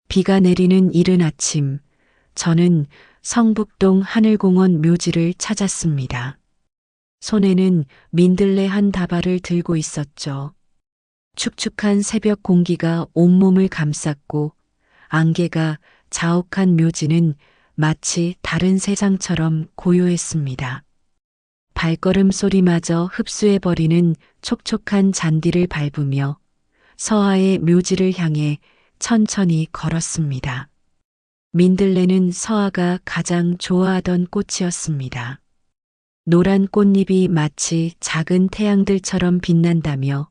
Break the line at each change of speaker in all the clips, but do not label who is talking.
비가 내리는 이른 아침, 저는 성북동 하늘공원 묘지를 찾았습니다. 손에는 민들레 한 다발을 들고 있었죠. 축축한 새벽 공기가 온몸을 감쌌고 안개가 자욱한 묘지는 마치 다른 세상처럼 고요했습니다. 발걸음 소리마저 흡수해버리는 촉촉한 잔디를 밟으며 서하의 묘지를 향해 천천히 걸었습니다. 민들레는 서하가 가장 좋아하던 꽃이었습니다. 노란 꽃잎이 마치 작은 태양들처럼 빛난다며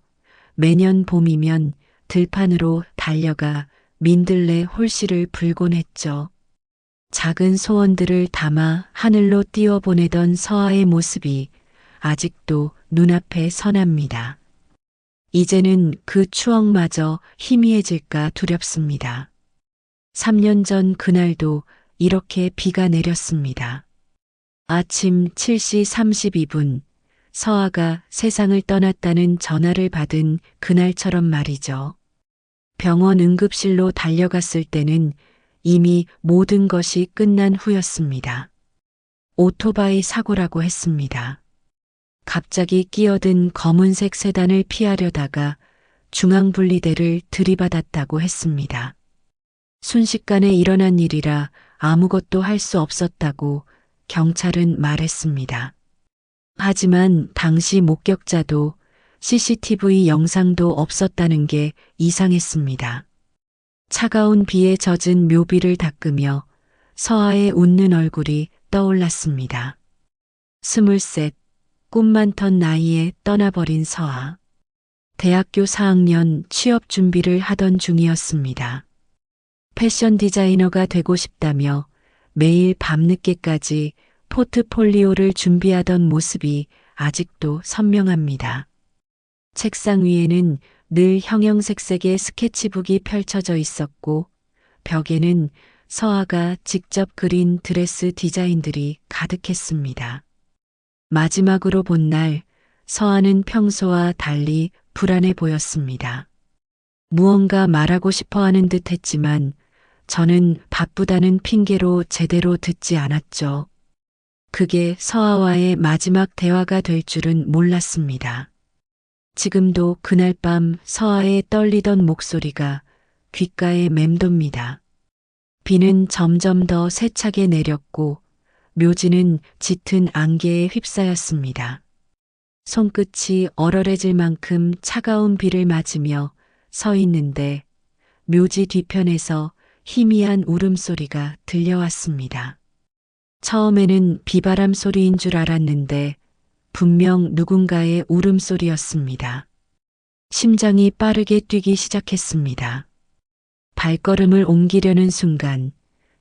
매년 봄이면 들판으로 달려가 민들레 홀씨를 불곤 했죠. 작은 소원들을 담아 하늘로 띄워보내던 서하의 모습이 아직도 눈앞에 선합니다. 이제는 그 추억마저 희미해질까 두렵습니다. 3년 전 그날도 이렇게 비가 내렸습니다. 아침 7시 32분, 서아가 세상을 떠났다는 전화를 받은 그날처럼 말이죠. 병원 응급실로 달려갔을 때는 이미 모든 것이 끝난 후였습니다. 오토바이 사고라고 했습니다. 갑자기 끼어든 검은색 세단을 피하려다가 중앙분리대를 들이받았다고 했습니다. 순식간에 일어난 일이라 아무것도 할 수 없었다고 경찰은 말했습니다. 하지만 당시 목격자도 CCTV 영상도 없었다는 게 이상했습니다. 차가운 비에 젖은 묘비를 닦으며 서하의 웃는 얼굴이 떠올랐습니다. 23, 꿈 많던 나이에 떠나버린 서하. 대학교 4학년 취업 준비를 하던 중이었습니다. 패션 디자이너가 되고 싶다며 매일 밤늦게까지 포트폴리오를 준비하던 모습이 아직도 선명합니다. 책상 위에는 늘 형형색색의 스케치북이 펼쳐져 있었고 벽에는 서하가 직접 그린 드레스 디자인들이 가득했습니다. 마지막으로 본 날 서하는 평소와 달리 불안해 보였습니다. 무언가 말하고 싶어 하는 듯 했지만 저는 바쁘다는 핑계로 제대로 듣지 않았죠. 그게 서하와의 마지막 대화가 될 줄은 몰랐습니다. 지금도 그날 밤 서하의 떨리던 목소리가 귓가에 맴돕니다. 비는 점점 더 세차게 내렸고 묘지는 짙은 안개에 휩싸였습니다. 손끝이 얼얼해질 만큼 차가운 비를 맞으며 서 있는데 묘지 뒤편에서 희미한 울음소리가 들려왔습니다. 처음에는 비바람 소리인 줄 알았는데 분명 누군가의 울음소리였습니다. 심장이 빠르게 뛰기 시작했습니다. 발걸음을 옮기려는 순간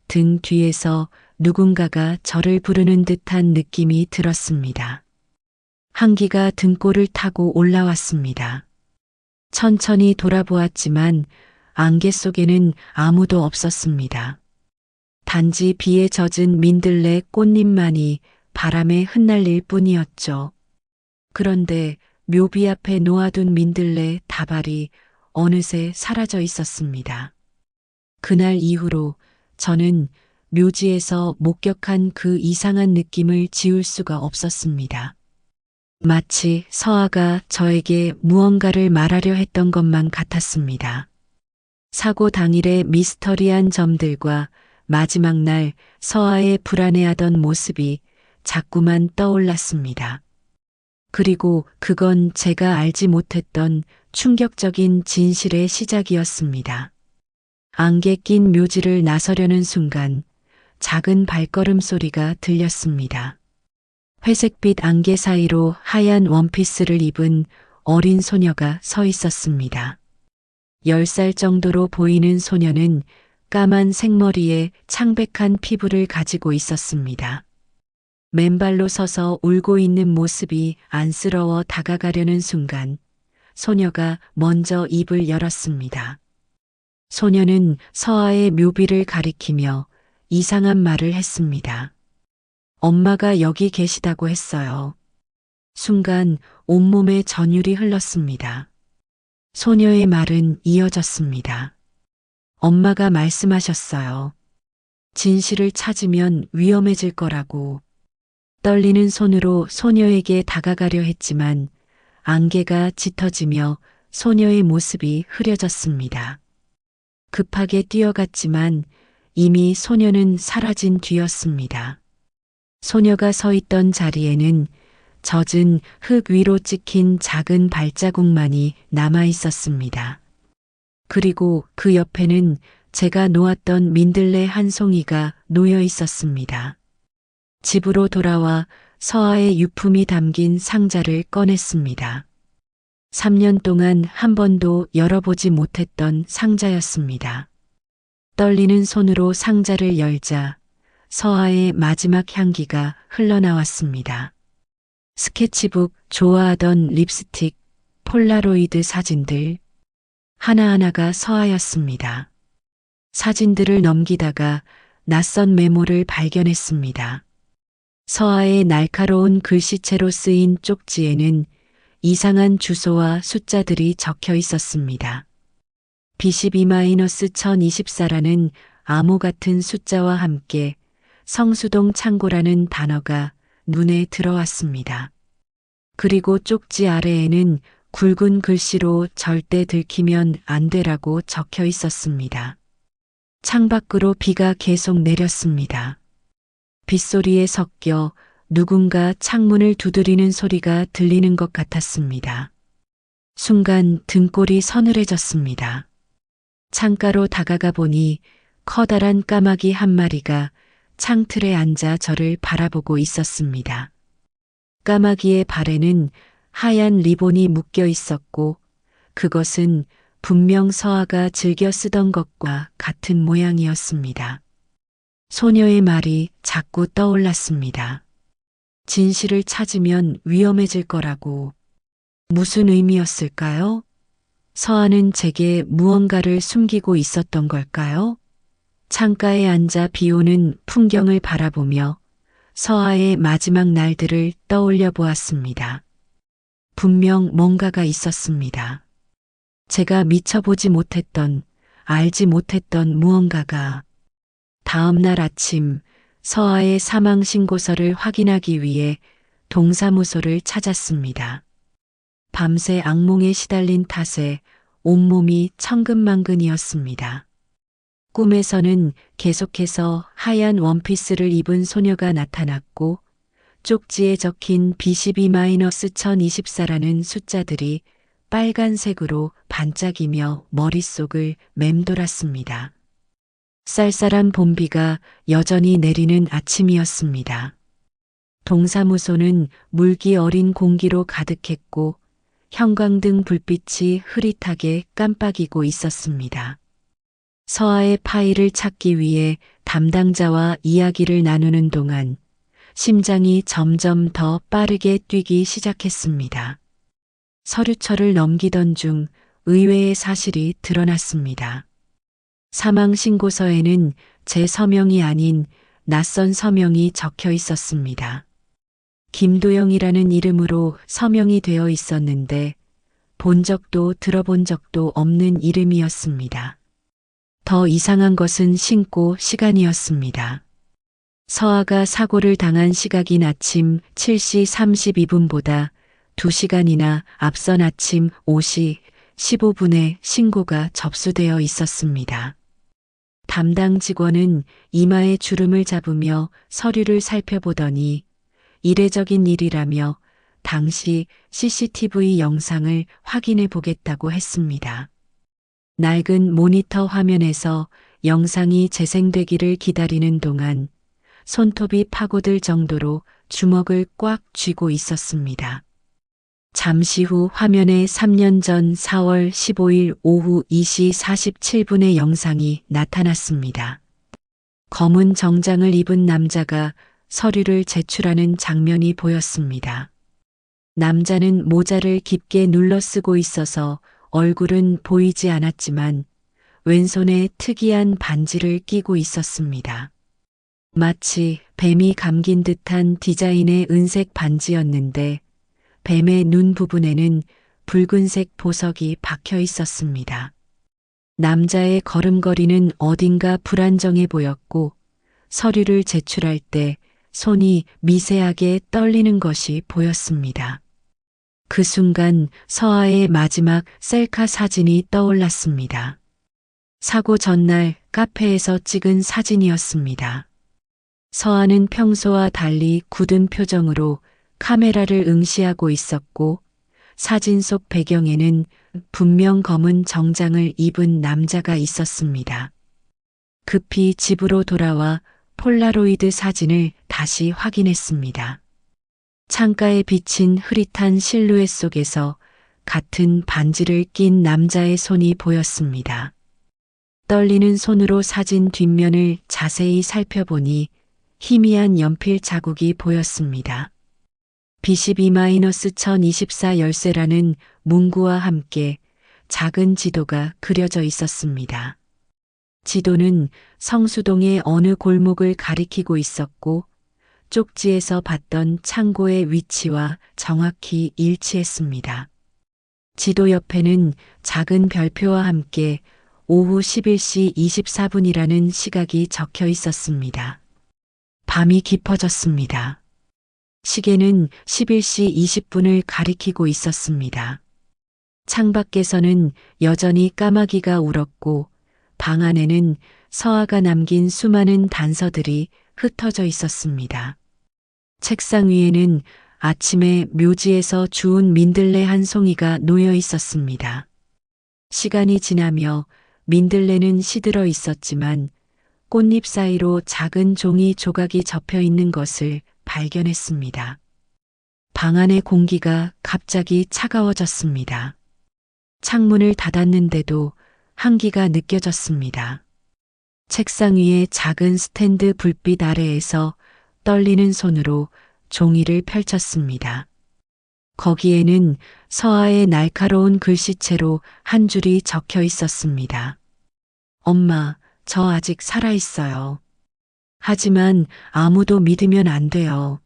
등 뒤에서 누군가가 저를 부르는 듯한 느낌이 들었습니다. 한기가 등골을 타고 올라왔습니다. 천천히 돌아보았지만 안개 속에는 아무도 없었습니다. 단지 비에 젖은 민들레 꽃잎만이 바람에 흩날릴 뿐이었죠. 그런데 묘비 앞에 놓아둔 민들레 다발이 어느새 사라져 있었습니다. 그날 이후로 저는 묘지에서 목격한 그 이상한 느낌을 지울 수가 없었습니다. 마치 서하가 저에게 무언가를 말하려 했던 것만 같았습니다. 사고 당일의 미스터리한 점들과 마지막 날 서하의 불안해하던 모습이 자꾸만 떠올랐습니다. 그리고 그건 제가 알지 못했던 충격적인 진실의 시작이었습니다. 안개 낀 묘지를 나서려는 순간 작은 발걸음 소리가 들렸습니다. 회색빛 안개 사이로 하얀 원피스를 입은 어린 소녀가 서 있었습니다. 10살 정도로 보이는 소녀는 까만 생머리에 창백한 피부를 가지고 있었습니다. 맨발로 서서 울고 있는 모습이 안쓰러워 다가가려는 순간 소녀가 먼저 입을 열었습니다. 소녀는 서하의 묘비를 가리키며 이상한 말을 했습니다. 엄마가 여기 계시다고 했어요. 순간 온몸에 전율이 흘렀습니다. 소녀의 말은 이어졌습니다. 엄마가 말씀하셨어요. 진실을 찾으면 위험해질 거라고. 떨리는 손으로 소녀에게 다가가려 했지만 안개가 짙어지며 소녀의 모습이 흐려졌습니다. 급하게 뛰어갔지만 이미 소녀는 사라진 뒤였습니다. 소녀가 서 있던 자리에는 젖은 흙 위로 찍힌 작은 발자국만이 남아 있었습니다. 그리고 그 옆에는 제가 놓았던 민들레 한 송이가 놓여 있었습니다. 집으로 돌아와 서아의 유품이 담긴 상자를 꺼냈습니다. 3년 동안 한 번도 열어보지 못했던 상자였습니다. 떨리는 손으로 상자를 열자 서아의 마지막 향기가 흘러나왔습니다. 스케치북, 좋아하던 립스틱, 폴라로이드 사진들, 하나하나가 서아였습니다. 사진들을 넘기다가 낯선 메모를 발견했습니다. 서아의 날카로운 글씨체로 쓰인 쪽지에는 이상한 주소와 숫자들이 적혀 있었습니다. B12-1024라는 암호 같은 숫자와 함께 성수동 창고라는 단어가 눈에 들어왔습니다. 그리고 쪽지 아래에는 굵은 글씨로 절대 들키면 안 되라고 적혀 있었습니다. 창밖으로 비가 계속 내렸습니다. 빗소리에 섞여 누군가 창문을 두드리는 소리가 들리는 것 같았습니다. 순간 등골이 서늘해졌습니다. 창가로 다가가 보니 커다란 까마귀 한 마리가 창틀에 앉아 저를 바라보고 있었습니다. 까마귀의 발에는 하얀 리본이 묶여 있었고 그것은 분명 서아가 즐겨 쓰던 것과 같은 모양이었습니다. 소녀의 말이 자꾸 떠올랐습니다. 진실을 찾으면 위험해질 거라고. 무슨 의미였을까요? 서아는 제게 무언가를 숨기고 있었던 걸까요? 창가에 앉아 비오는 풍경을 바라보며 서아의 마지막 날들을 떠올려 보았습니다. 분명 뭔가가 있었습니다. 제가 미쳐보지 못했던, 알지 못했던 무언가가. 다음 날 아침 서아의 사망 신고서를 확인하기 위해 동사무소를 찾았습니다. 밤새 악몽에 시달린 탓에 온몸이 천근만근이었습니다. 꿈에서는 계속해서 하얀 원피스를 입은 소녀가 나타났고 쪽지에 적힌 B12-1024라는 숫자들이 빨간색으로 반짝이며 머릿속을 맴돌았습니다. 쌀쌀한 봄비가 여전히 내리는 아침이었습니다. 동사무소는 물기 어린 공기로 가득했고 형광등 불빛이 흐릿하게 깜빡이고 있었습니다. 서아의 파일을 찾기 위해 담당자와 이야기를 나누는 동안 심장이 점점 더 빠르게 뛰기 시작했습니다. 서류철을 넘기던 중 의외의 사실이 드러났습니다. 사망 신고서에는 제 서명이 아닌 낯선 서명이 적혀 있었습니다. 김도영이라는 이름으로 서명이 되어 있었는데 본 적도 들어본 적도 없는 이름이었습니다. 더 이상한 것은 신고 시간이었습니다. 서아가 사고를 당한 시각인 아침 7시 32분보다 2시간이나 앞선 아침 5시 15분에 신고가 접수되어 있었습니다. 담당 직원은 이마에 주름을 잡으며 서류를 살펴보더니 이례적인 일이라며 당시 CCTV 영상을 확인해 보겠다고 했습니다. 낡은 모니터 화면에서 영상이 재생되기를 기다리는 동안 손톱이 파고들 정도로 주먹을 꽉 쥐고 있었습니다. 잠시 후 화면에 3년 전 4월 15일 오후 2시 47분의 영상이 나타났습니다. 검은 정장을 입은 남자가 서류를 제출하는 장면이 보였습니다. 남자는 모자를 깊게 눌러 쓰고 있어서 얼굴은 보이지 않았지만 왼손에 특이한 반지를 끼고 있었습니다. 마치 뱀이 감긴 듯한 디자인의 은색 반지였는데 뱀의 눈 부분에는 붉은색 보석이 박혀 있었습니다. 남자의 걸음걸이는 어딘가 불안정해 보였고 서류를 제출할 때 손이 미세하게 떨리는 것이 보였습니다. 그 순간 서아의 마지막 셀카 사진이 떠올랐습니다. 사고 전날 카페에서 찍은 사진이었습니다. 서아는 평소와 달리 굳은 표정으로 카메라를 응시하고 있었고 사진 속 배경에는 분명 검은 정장을 입은 남자가 있었습니다. 급히 집으로 돌아와 폴라로이드 사진을 다시 확인했습니다. 창가에 비친 흐릿한 실루엣 속에서 같은 반지를 낀 남자의 손이 보였습니다. 떨리는 손으로 사진 뒷면을 자세히 살펴보니 희미한 연필 자국이 보였습니다. B12-1024 열쇠라는 문구와 함께 작은 지도가 그려져 있었습니다. 지도는 성수동의 어느 골목을 가리키고 있었고 쪽지에서 봤던 창고의 위치와 정확히 일치했습니다. 지도 옆에는 작은 별표와 함께 오후 11시 24분이라는 시각이 적혀 있었습니다. 밤이 깊어졌습니다. 시계는 11시 20분을 가리키고 있었습니다. 창밖에서는 여전히 까마귀가 울었고 방 안에는 서아가 남긴 수많은 단서들이 흩어져 있었습니다. 책상 위에는 아침에 묘지에서 주운 민들레 한 송이가 놓여 있었습니다. 시간이 지나며 민들레는 시들어 있었지만 꽃잎 사이로 작은 종이 조각이 접혀 있는 것을 발견했습니다. 방 안의 공기가 갑자기 차가워졌습니다. 창문을 닫았는데도 한기가 느껴졌습니다. 책상 위에 작은 스탠드 불빛 아래에서 떨리는 손으로 종이를 펼쳤습니다. 거기에는 서아의 날카로운 글씨체로 한 줄이 적혀 있었습니다. 엄마, 저 아직 살아있어요. 하지만 아무도 믿으면 안 돼요.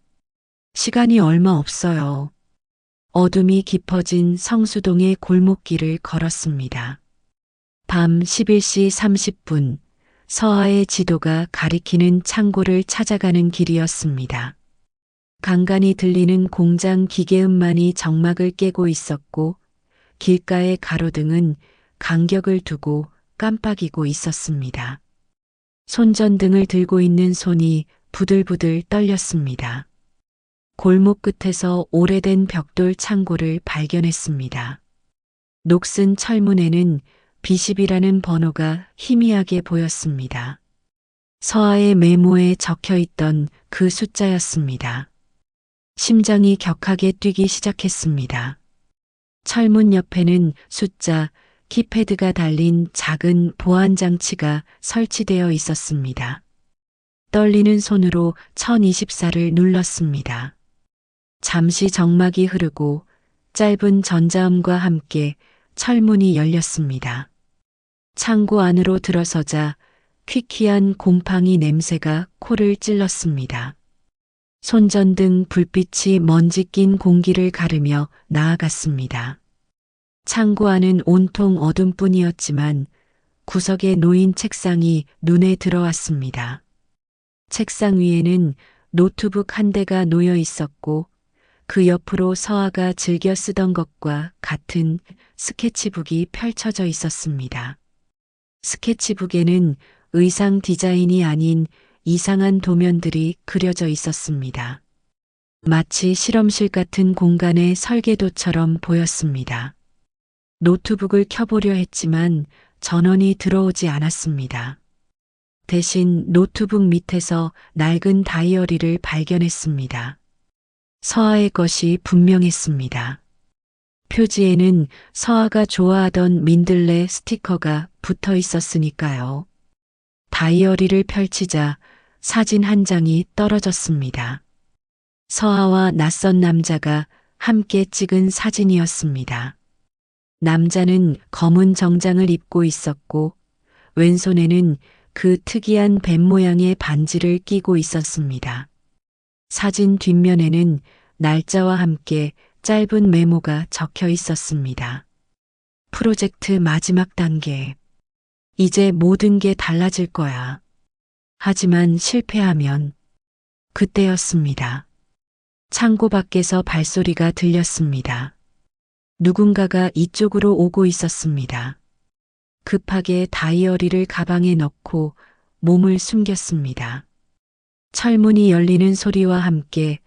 시간이 얼마 없어요. 어둠이 깊어진 성수동의 골목길을 걸었습니다. 밤 11시 30분, 서아의 지도가 가리키는 창고를 찾아가는 길이었습니다. 간간히 들리는 공장 기계음만이 정막을 깨고 있었고 길가의 가로등은 간격을 두고 깜빡이고 있었습니다. 손전등을 들고 있는 손이 부들부들 떨렸습니다. 골목 끝에서 오래된 벽돌 창고를 발견했습니다. 녹슨 철문에는 B10이라는 번호가 희미하게 보였습니다. 서아의 메모에 적혀 있던 그 숫자였습니다. 심장이 격하게 뛰기 시작했습니다. 철문 옆에는 숫자, 키패드가 달린 작은 보안 장치가 설치되어 있었습니다. 떨리는 손으로 1024를 눌렀습니다. 잠시 정막이 흐르고 짧은 전자음과 함께 철문이 열렸습니다. 창고 안으로 들어서자 퀴퀴한 곰팡이 냄새가 코를 찔렀습니다. 손전등 불빛이 먼지 낀 공기를 가르며 나아갔습니다. 창고 안은 온통 어둠뿐이었지만 구석에 놓인 책상이 눈에 들어왔습니다. 책상 위에는 노트북 한 대가 놓여 있었고 그 옆으로 서아가 즐겨 쓰던 것과 같은 스케치북이 펼쳐져 있었습니다. 스케치북에는 의상 디자인이 아닌 이상한 도면들이 그려져 있었습니다. 마치 실험실 같은 공간의 설계도처럼 보였습니다. 노트북을 켜보려 했지만 전원이 들어오지 않았습니다. 대신 노트북 밑에서 낡은 다이어리를 발견했습니다. 서아의 것이 분명했습니다. 표지에는 서아가 좋아하던 민들레 스티커가 붙어 있었으니까요. 다이어리를 펼치자 사진 한 장이 떨어졌습니다. 서아와 낯선 남자가 함께 찍은 사진이었습니다. 남자는 검은 정장을 입고 있었고 왼손에는 그 특이한 뱀 모양의 반지를 끼고 있었습니다. 사진 뒷면에는 날짜와 함께 짧은 메모가 적혀 있었습니다. 프로젝트 마지막 단계. 이제 모든 게 달라질 거야. 하지만 실패하면 그때였습니다. 창고 밖에서 발소리가 들렸습니다. 누군가가 이쪽으로 오고 있었습니다. 급하게 다이어리를 가방에 넣고 몸을 숨겼습니다. 철문이 열리는 소리와 함께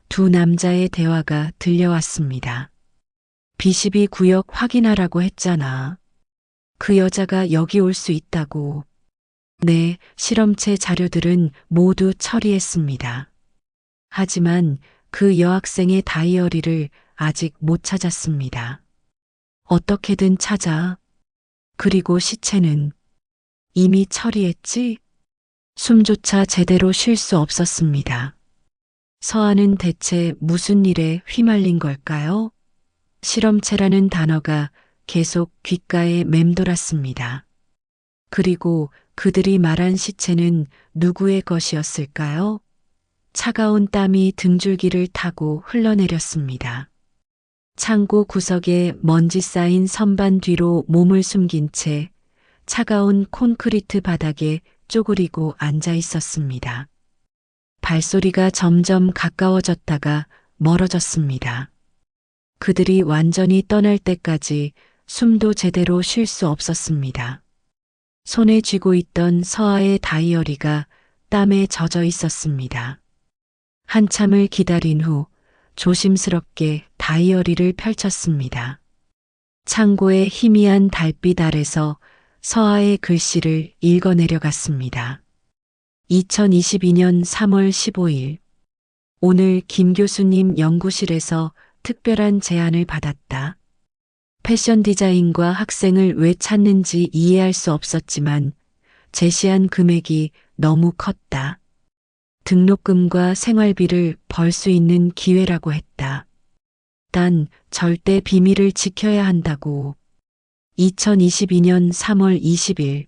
두 남자의 대화가 들려왔습니다. 비시비 구역 확인하라고 했잖아. 그 여자가 여기 올 수 있다고. 네, 실험체 자료들은 모두 처리했습니다. 하지만 그 여학생의 다이어리를 아직 못 찾았습니다. 어떻게든 찾아. 그리고 시체는 이미 처리했지? 숨조차 제대로 쉴 수 없었습니다. 서아는 대체 무슨 일에 휘말린 걸까요? 실험체라는 단어가 계속 귓가에 맴돌았습니다. 그리고 그들이 말한 시체는 누구의 것이었을까요? 차가운 땀이 등줄기를 타고 흘러내렸습니다. 창고 구석에 먼지 쌓인 선반 뒤로 몸을 숨긴 채 차가운 콘크리트 바닥에 쪼그리고 앉아 있었습니다. 발소리가 점점 가까워졌다가 멀어졌습니다. 그들이 완전히 떠날 때까지 숨도 제대로 쉴 수 없었습니다. 손에 쥐고 있던 서아의 다이어리가 땀에 젖어 있었습니다. 한참을 기다린 후 조심스럽게 다이어리를 펼쳤습니다. 창고의 희미한 달빛 아래서 서아의 글씨를 읽어내려갔습니다. 2022년 3월 15일. 오늘 김 교수님 연구실에서 특별한 제안을 받았다. 패션 디자인과 학생을 왜 찾는지 이해할 수 없었지만 제시한 금액이 너무 컸다. 등록금과 생활비를 벌 수 있는 기회라고 했다. 단 절대 비밀을 지켜야 한다고. 2022년 3월 20일.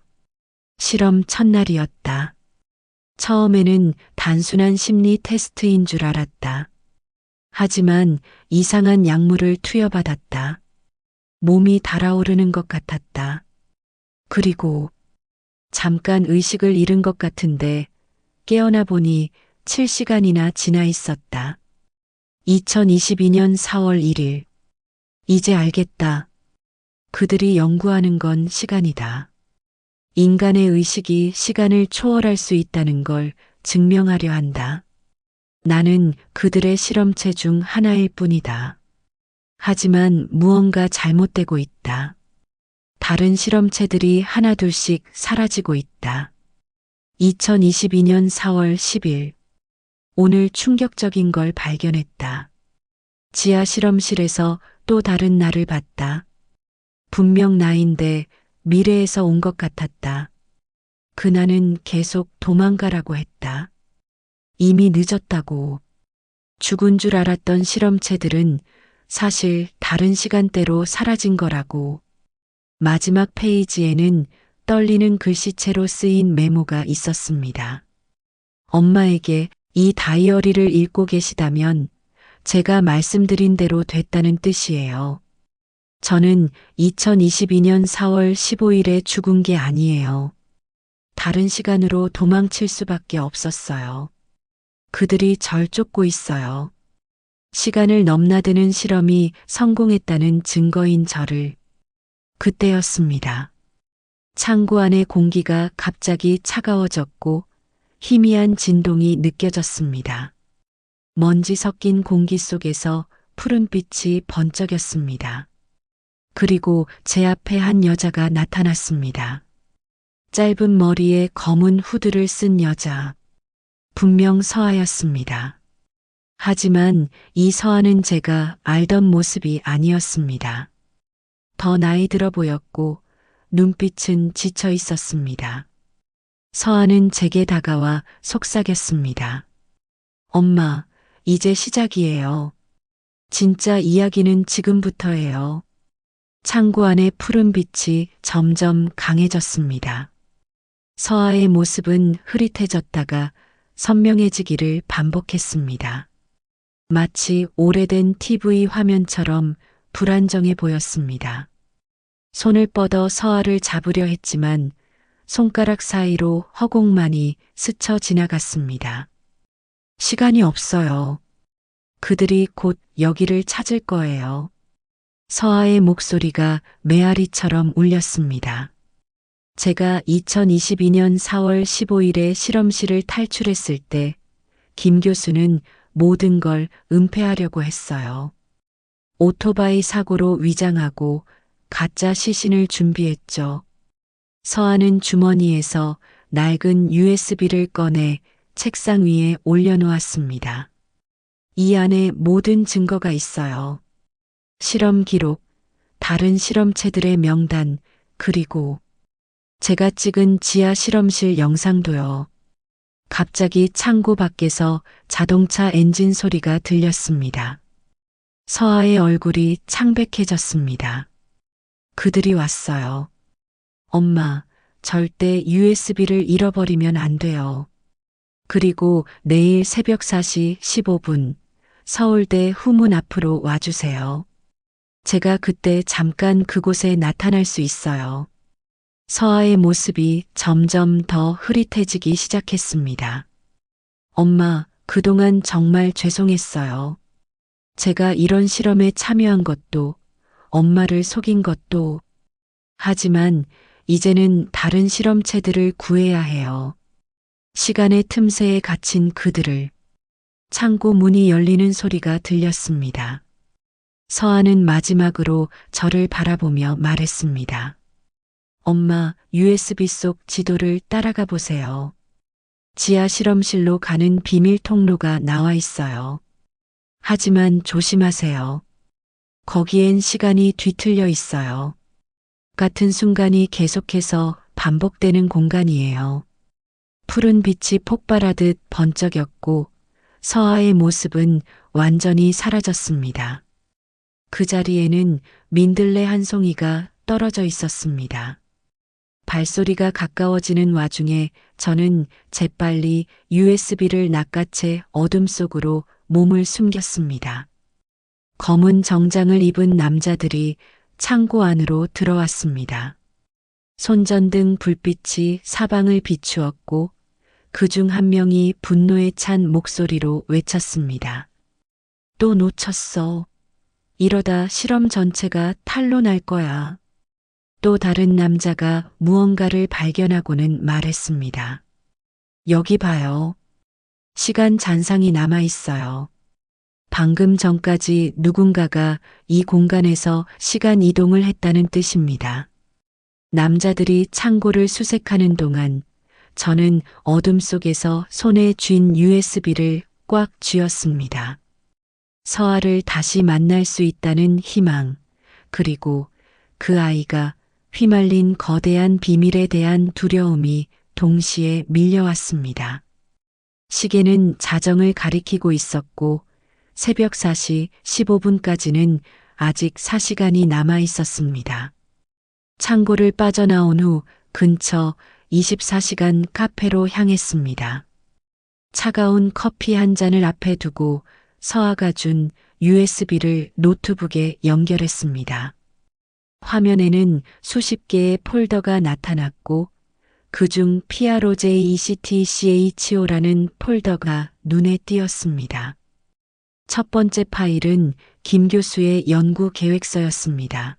실험 첫날이었다. 처음에는 단순한 심리 테스트인 줄 알았다. 하지만 이상한 약물을 투여받았다. 몸이 달아오르는 것 같았다. 그리고 잠깐 의식을 잃은 것 같은데 깨어나 보니 7시간이나 지나 있었다. 2022년 4월 1일. 이제 알겠다. 그들이 연구하는 건 시간이다. 인간의 의식이 시간을 초월할 수 있다는 걸 증명하려 한다. 나는 그들의 실험체 중 하나일 뿐이다. 하지만 무언가 잘못되고 있다. 다른 실험체들이 하나둘씩 사라지고 있다. 2022년 4월 10일. 오늘 충격적인 걸 발견했다. 지하 실험실에서 또 다른 나를 봤다. 분명 나인데 미래에서 온 것 같았다. 그 나는 계속 도망가라고 했다. 이미 늦었다고. 죽은 줄 알았던 실험체들은 사실 다른 시간대로 사라진 거라고. 마지막 페이지에는 떨리는 글씨체로 쓰인 메모가 있었습니다. 엄마에게 이 다이어리를 읽고 계시다면 제가 말씀드린 대로 됐다는 뜻이에요. 저는 2022년 4월 15일에 죽은 게 아니에요. 다른 시간으로 도망칠 수밖에 없었어요. 그들이 절 쫓고 있어요. 시간을 넘나드는 실험이 성공했다는 증거인 저를. 그때였습니다. 창고 안의 공기가 갑자기 차가워졌고 희미한 진동이 느껴졌습니다. 먼지 섞인 공기 속에서 푸른빛이 번쩍였습니다. 그리고 제 앞에 한 여자가 나타났습니다. 짧은 머리에 검은 후드를 쓴 여자. 분명 서아였습니다. 하지만 이 서아는 제가 알던 모습이 아니었습니다. 더 나이 들어 보였고 눈빛은 지쳐 있었습니다. 서아는 제게 다가와 속삭였습니다. 엄마, 이제 시작이에요. 진짜 이야기는 지금부터예요. 창고 안의 푸른 빛이 점점 강해졌습니다. 서아의 모습은 흐릿해졌다가 선명해지기를 반복했습니다. 마치 오래된 TV 화면처럼 불안정해 보였습니다. 손을 뻗어 서아를 잡으려 했지만 손가락 사이로 허공만이 스쳐 지나갔습니다. 시간이 없어요. 그들이 곧 여기를 찾을 거예요. 서아의 목소리가 메아리처럼 울렸습니다. 제가 2022년 4월 15일에 실험실을 탈출했을 때 김 교수는 모든 걸 은폐하려고 했어요. 오토바이 사고로 위장하고 가짜 시신을 준비했죠. 서아는 주머니에서 낡은 USB를 꺼내 책상 위에 올려놓았습니다. 이 안에 모든 증거가 있어요. 실험 기록, 다른 실험체들의 명단, 그리고 제가 찍은 지하 실험실 영상도요. 갑자기 창고 밖에서 자동차 엔진 소리가 들렸습니다. 서아의 얼굴이 창백해졌습니다. 그들이 왔어요. 엄마, 절대 USB를 잃어버리면 안 돼요. 그리고 내일 새벽 4시 15분 서울대 후문 앞으로 와주세요. 제가 그때 잠깐 그곳에 나타날 수 있어요. 서아의 모습이 점점 더 흐릿해지기 시작했습니다. 엄마, 그동안 정말 죄송했어요. 제가 이런 실험에 참여한 것도, 엄마를 속인 것도, 하지만 이제는 다른 실험체들을 구해야 해요. 시간의 틈새에 갇힌 그들을. 창고 문이 열리는 소리가 들렸습니다. 서아는 마지막으로 저를 바라보며 말했습니다. 엄마, USB 속 지도를 따라가 보세요. 지하 실험실로 가는 비밀 통로가 나와 있어요. 하지만 조심하세요. 거기엔 시간이 뒤틀려 있어요. 같은 순간이 계속해서 반복되는 공간이에요. 푸른 빛이 폭발하듯 번쩍였고 서아의 모습은 완전히 사라졌습니다. 그 자리에는 민들레 한 송이가 떨어져 있었습니다. 발소리가 가까워지는 와중에 저는 재빨리 USB를 낚아채 어둠 속으로 몸을 숨겼습니다. 검은 정장을 입은 남자들이 창고 안으로 들어왔습니다. 손전등 불빛이 사방을 비추었고 그중 한 명이 분노에 찬 목소리로 외쳤습니다. 또 놓쳤어. 이러다 실험 전체가 탄로 날 거야. 또 다른 남자가 무언가를 발견하고는 말했습니다. 여기 봐요. 시간 잔상이 남아 있어요. 방금 전까지 누군가가 이 공간에서 시간 이동을 했다는 뜻입니다. 남자들이 창고를 수색하는 동안 저는 어둠 속에서 손에 쥔 USB를 꽉 쥐었습니다. 서아를 다시 만날 수 있다는 희망, 그리고 그 아이가 휘말린 거대한 비밀에 대한 두려움이 동시에 밀려왔습니다. 시계는 자정을 가리키고 있었고 새벽 4시 15분까지는 아직 4시간이 남아 있었습니다. 창고를 빠져나온 후 근처 24시간 카페로 향했습니다. 차가운 커피 한 잔을 앞에 두고 서아가 준 USB를 노트북에 연결했습니다. 화면에는 수십 개의 폴더가 나타났고 그중 PROJECTCHO라는 폴더가 눈에 띄었습니다. 첫 번째 파일은 김 교수의 연구 계획서였습니다.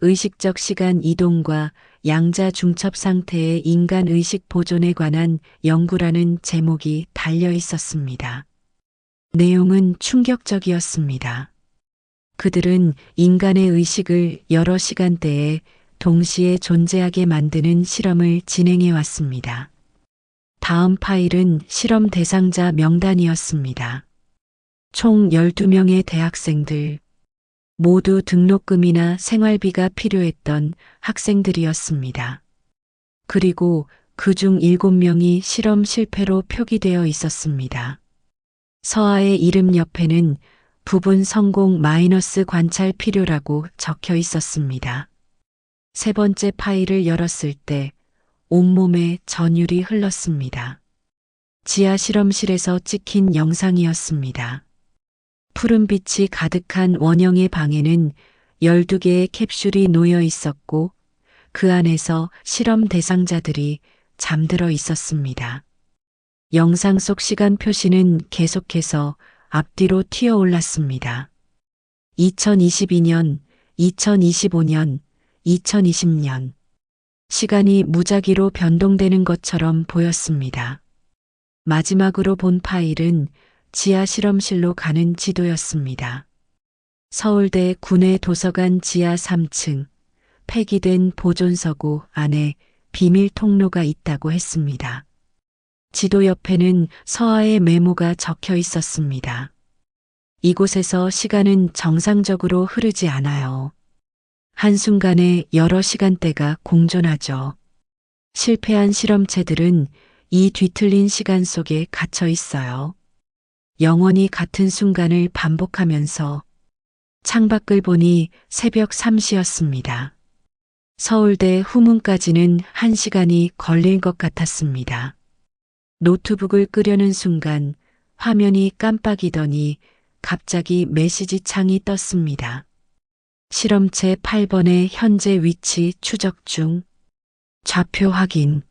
의식적 시간 이동과 양자 중첩 상태의 인간 의식 보존에 관한 연구라는 제목이 달려 있었습니다. 내용은 충격적이었습니다. 그들은 인간의 의식을 여러 시간대에 동시에 존재하게 만드는 실험을 진행해 왔습니다. 다음 파일은 실험 대상자 명단이었습니다. 총 12명의 대학생들, 모두 등록금이나 생활비가 필요했던 학생들이었습니다. 그리고 그중 7명이 실험 실패로 표기되어 있었습니다. 서아의 이름 옆에는 부분 성공 마이너스 관찰 필요라고 적혀 있었습니다. 세 번째 파일을 열었을 때 온몸에 전율이 흘렀습니다. 지하 실험실에서 찍힌 영상이었습니다. 푸른 빛이 가득한 원형의 방에는 12개의 캡슐이 놓여 있었고 그 안에서 실험 대상자들이 잠들어 있었습니다. 영상 속 시간 표시는 계속해서 앞뒤로 튀어 올랐습니다. 2022년, 2025년, 2020년. 시간이 무작위로 변동되는 것처럼 보였습니다. 마지막으로 본 파일은 지하 실험실로 가는 지도였습니다. 서울대 군의 도서관 지하 3층, 폐기된 보존서고 안에 비밀 통로가 있다고 했습니다. 지도 옆에는 서하의 메모가 적혀 있었습니다. 이곳에서 시간은 정상적으로 흐르지 않아요. 한순간에 여러 시간대가 공존하죠. 실패한 실험체들은 이 뒤틀린 시간 속에 갇혀 있어요. 영원히 같은 순간을 반복하면서 창밖을 보니 새벽 3시였습니다. 서울대 후문까지는 1시간이 걸릴 것 같았습니다. 노트북을 끄려는 순간 화면이 깜빡이더니 갑자기 메시지 창이 떴습니다. 실험체 8번의 현재 위치 추적 중. 좌표 확인.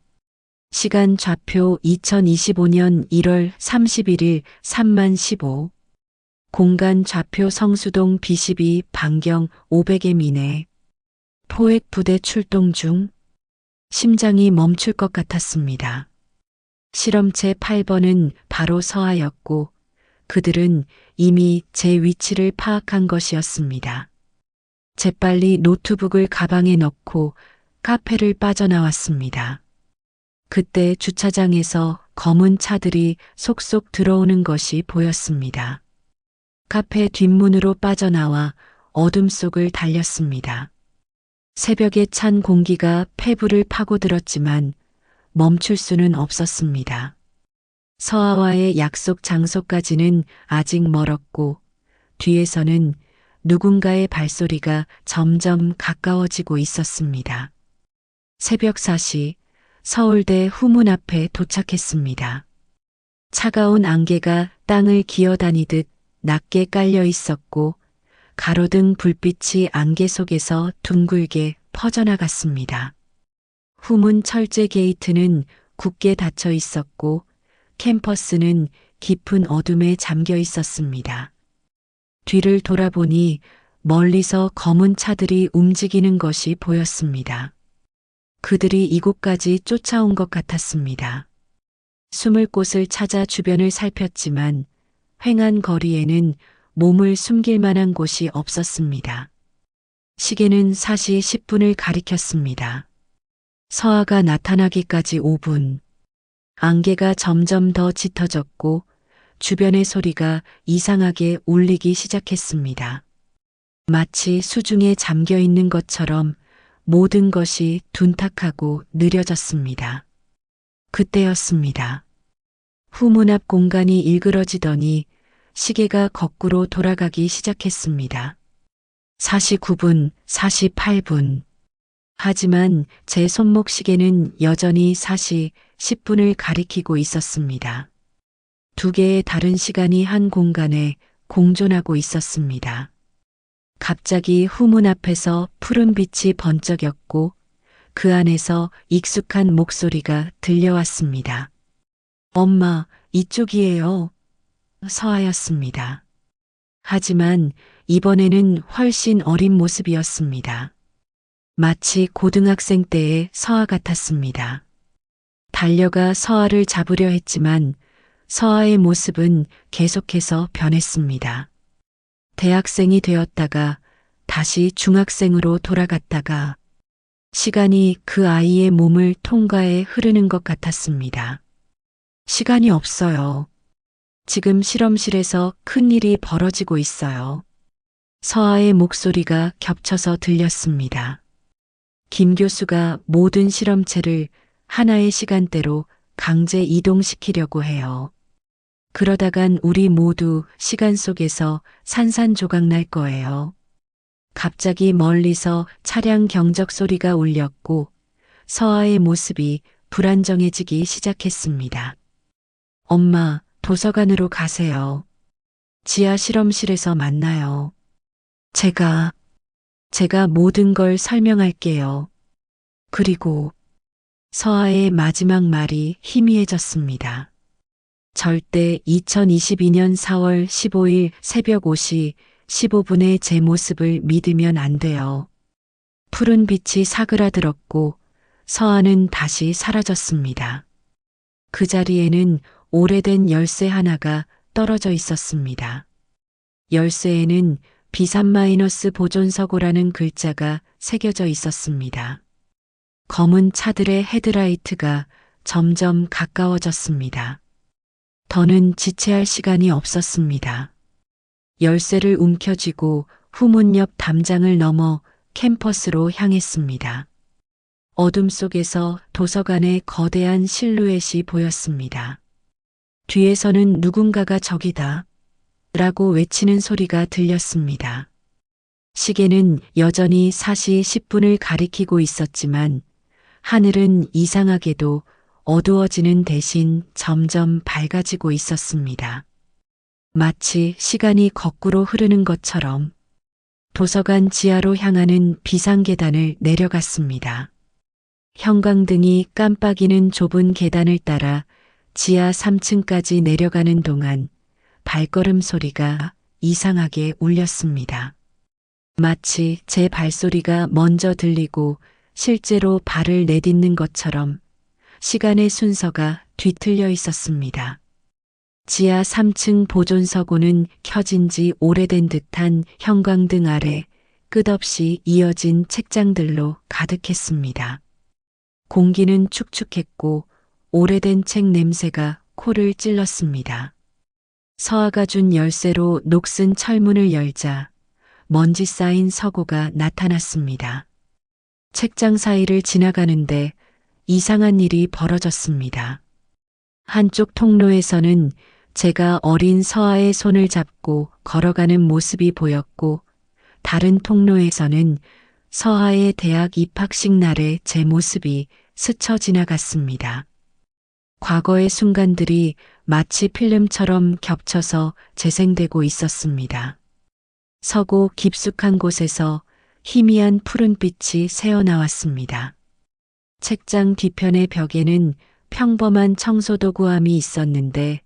시간 좌표 2025년 1월 31일 3만15. 공간 좌표 성수동 B12 반경 500의 미내. 포획 부대 출동 중. 심장이 멈출 것 같았습니다. 실험체 8번은 바로 서하였고 그들은 이미 제 위치를 파악한 것이었습니다. 재빨리 노트북을 가방에 넣고 카페를 빠져나왔습니다. 그때 주차장에서 검은 차들이 속속 들어오는 것이 보였습니다. 카페 뒷문으로 빠져나와 어둠 속을 달렸습니다. 새벽에 찬 공기가 폐부를 파고들었지만 멈출 수는 없었습니다. 서하와의 약속 장소까지는 아직 멀었고 뒤에서는 누군가의 발소리가 점점 가까워지고 있었습니다. 새벽 4시 서울대 후문 앞에 도착했습니다. 차가운 안개가 땅을 기어다니듯 낮게 깔려 있었고 가로등 불빛이 안개 속에서 둥글게 퍼져나갔습니다. 후문 철제 게이트는 굳게 닫혀 있었고 캠퍼스는 깊은 어둠에 잠겨 있었습니다. 뒤를 돌아보니 멀리서 검은 차들이 움직이는 것이 보였습니다. 그들이 이곳까지 쫓아온 것 같았습니다. 숨을 곳을 찾아 주변을 살폈지만 횡한 거리에는 몸을 숨길 만한 곳이 없었습니다. 시계는 4시 10분을 가리켰습니다. 서하가 나타나기까지 5분. 안개가 점점 더 짙어졌고 주변의 소리가 이상하게 울리기 시작했습니다. 마치 수중에 잠겨 있는 것처럼 모든 것이 둔탁하고 느려졌습니다. 그때였습니다. 후문 앞 공간이 일그러지더니 시계가 거꾸로 돌아가기 시작했습니다. 49분, 48분. 하지만 제 손목 시계는 여전히 4시 10분을 가리키고 있었습니다. 두 개의 다른 시간이 한 공간에 공존하고 있었습니다. 갑자기 후문 앞에서 푸른 빛이 번쩍였고 그 안에서 익숙한 목소리가 들려왔습니다. 엄마, 이쪽이에요. 서하였습니다. 하지만 이번에는 훨씬 어린 모습이었습니다. 마치 고등학생 때의 서하 같았습니다. 달려가 서하를 잡으려 했지만 서하의 모습은 계속해서 변했습니다. 대학생이 되었다가 다시 중학생으로 돌아갔다가 시간이 그 아이의 몸을 통과해 흐르는 것 같았습니다. 시간이 없어요. 지금 실험실에서 큰일이 벌어지고 있어요. 서하의 목소리가 겹쳐서 들렸습니다. 김 교수가 모든 실험체를 하나의 시간대로 강제 이동시키려고 해요. 그러다간 우리 모두 시간 속에서 산산조각 날 거예요. 갑자기 멀리서 차량 경적 소리가 울렸고 서하의 모습이 불안정해지기 시작했습니다. 엄마, 도서관으로 가세요. 지하 실험실에서 만나요. 제가 모든 걸 설명할게요. 그리고 서아의 마지막 말이 희미해졌습니다. 절대 2022년 4월 15일 새벽 5시 15분에 제 모습을 믿으면 안 돼요. 푸른 빛이 사그라들었고 서아는 다시 사라졌습니다. 그 자리에는 오래된 열쇠 하나가 떨어져 있었습니다. 열쇠에는 B3- 보존서고라는 글자가 새겨져 있었습니다. 검은 차들의 헤드라이트가 점점 가까워졌습니다. 더는 지체할 시간이 없었습니다. 열쇠를 움켜쥐고 후문 옆 담장을 넘어 캠퍼스로 향했습니다. 어둠 속에서 도서관의 거대한 실루엣이 보였습니다. 뒤에서는 누군가가 저기다 라고 외치는 소리가 들렸습니다. 시계는 여전히 4시 10분을 가리키고 있었지만 하늘은 이상하게도 어두워지는 대신 점점 밝아지고 있었습니다. 마치 시간이 거꾸로 흐르는 것처럼 도서관 지하로 향하는 비상계단을 내려갔습니다. 형광등이 깜빡이는 좁은 계단을 따라 지하 3층까지 내려가는 동안 발걸음 소리가 이상하게 울렸습니다. 마치 제 발소리가 먼저 들리고 실제로 발을 내딛는 것처럼 시간의 순서가 뒤틀려 있었습니다. 지하 3층 보존서고는 켜진 지 오래된 듯한 형광등 아래 끝없이 이어진 책장들로 가득했습니다. 공기는 축축했고 오래된 책 냄새가 코를 찔렀습니다. 서아가 준 열쇠로 녹슨 철문을 열자 먼지 쌓인 서고가 나타났습니다. 책장 사이를 지나가는데 이상한 일이 벌어졌습니다. 한쪽 통로에서는 제가 어린 서아의 손을 잡고 걸어가는 모습이 보였고 다른 통로에서는 서아의 대학 입학식 날의 제 모습이 스쳐 지나갔습니다. 과거의 순간들이 마치 필름처럼 겹쳐서 재생되고 있었습니다. 서고 깊숙한 곳에서 희미한 푸른빛이 새어나왔습니다. 책장 뒤편의 벽에는 평범한 청소도구함이 있었는데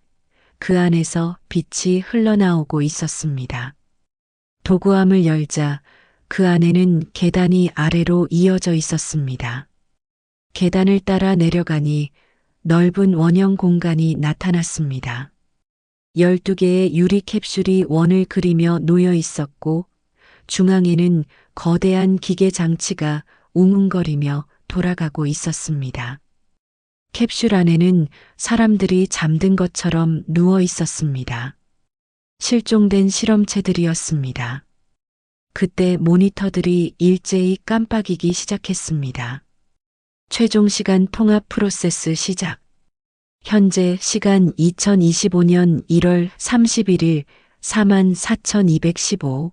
그 안에서 빛이 흘러나오고 있었습니다. 도구함을 열자 그 안에는 계단이 아래로 이어져 있었습니다. 계단을 따라 내려가니 넓은 원형 공간이 나타났습니다. 12개의 유리 캡슐이 원을 그리며 놓여 있었고 중앙에는 거대한 기계 장치가 웅웅거리며 돌아가고 있었습니다. 캡슐 안에는 사람들이 잠든 것처럼 누워 있었습니다. 실종된 실험체들이었습니다. 그때 모니터들이 일제히 깜빡이기 시작했습니다. 최종 시간 통합 프로세스 시작. 현재 시간 2025년 1월 31일 44,215.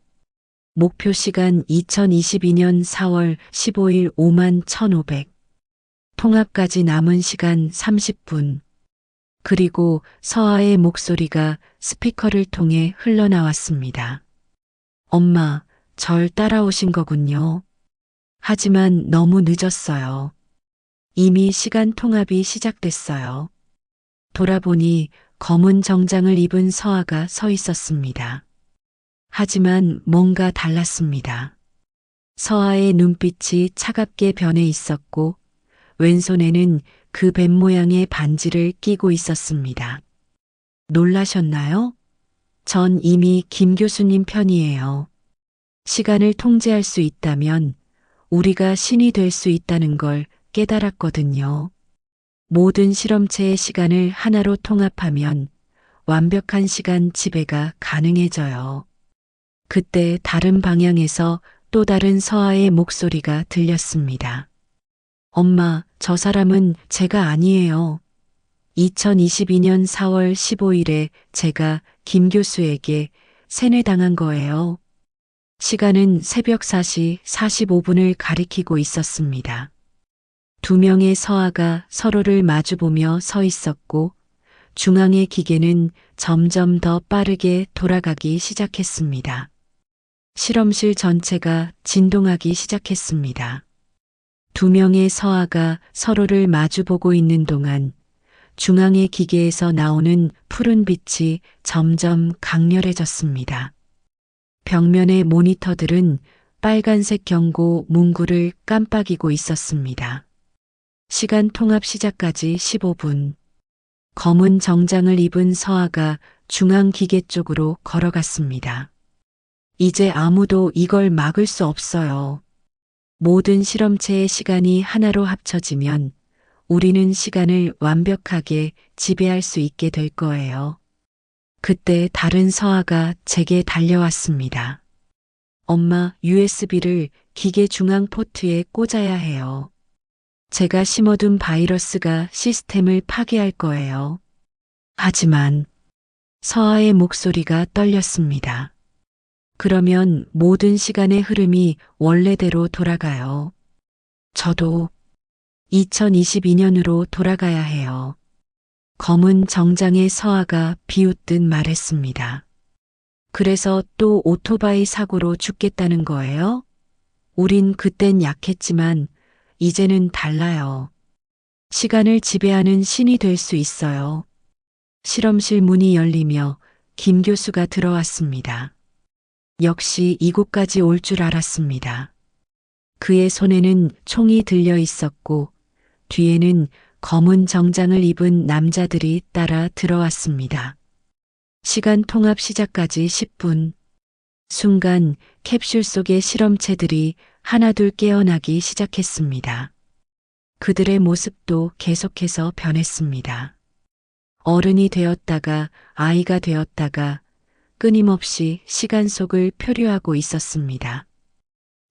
목표 시간 2022년 4월 15일 51,500. 통합까지 남은 시간 30분. 그리고 서아의 목소리가 스피커를 통해 흘러나왔습니다. 엄마, 절 따라오신 거군요. 하지만 너무 늦었어요. 이미 시간 통합이 시작됐어요. 돌아보니 검은 정장을 입은 서아가 서 있었습니다. 하지만 뭔가 달랐습니다. 서아의 눈빛이 차갑게 변해 있었고 왼손에는 그 뱀 모양의 반지를 끼고 있었습니다. 놀라셨나요? 전 이미 김 교수님 편이에요. 시간을 통제할 수 있다면 우리가 신이 될 수 있다는 걸 깨달았거든요. 모든 실험체의 시간을 하나로 통합하면 완벽한 시간 지배가 가능해져요. 그때 다른 방향에서 또 다른 서아의 목소리가 들렸습니다. 엄마, 저 사람은 제가 아니에요. 2022년 4월 15일에 제가 김 교수에게 세뇌당한 거예요. 시간은 새벽 4시 45분을 가리키고 있었습니다. 두 명의 서아가 서로를 마주보며 서 있었고 중앙의 기계는 점점 더 빠르게 돌아가기 시작했습니다. 실험실 전체가 진동하기 시작했습니다. 두 명의 서아가 서로를 마주보고 있는 동안 중앙의 기계에서 나오는 푸른 빛이 점점 강렬해졌습니다. 벽면의 모니터들은 빨간색 경고 문구를 깜빡이고 있었습니다. 시간 통합 시작까지 15분. 검은 정장을 입은 서아가 중앙 기계 쪽으로 걸어갔습니다. 이제 아무도 이걸 막을 수 없어요. 모든 실험체의 시간이 하나로 합쳐지면 우리는 시간을 완벽하게 지배할 수 있게 될 거예요. 그때 다른 서아가 제게 달려왔습니다. 엄마, USB를 기계 중앙 포트에 꽂아야 해요. 제가 심어둔 바이러스가 시스템을 파괴할 거예요. 하지만 서아의 목소리가 떨렸습니다. 그러면 모든 시간의 흐름이 원래대로 돌아가요. 저도 2022년으로 돌아가야 해요. 검은 정장의 서아가 비웃듯 말했습니다. 그래서 또 오토바이 사고로 죽겠다는 거예요? 우린 그땐 약했지만 이제는 달라요. 시간을 지배하는 신이 될 수 있어요. 실험실 문이 열리며 김 교수가 들어왔습니다. 역시 이곳까지 올 줄 알았습니다. 그의 손에는 총이 들려 있었고 뒤에는 검은 정장을 입은 남자들이 따라 들어왔습니다. 시간 통합 시작까지 10분. 순간 캡슐 속의 실험체들이 하나둘 깨어나기 시작했습니다. 그들의 모습도 계속해서 변했습니다. 어른이 되었다가 아이가 되었다가 끊임없이 시간 속을 표류하고 있었습니다.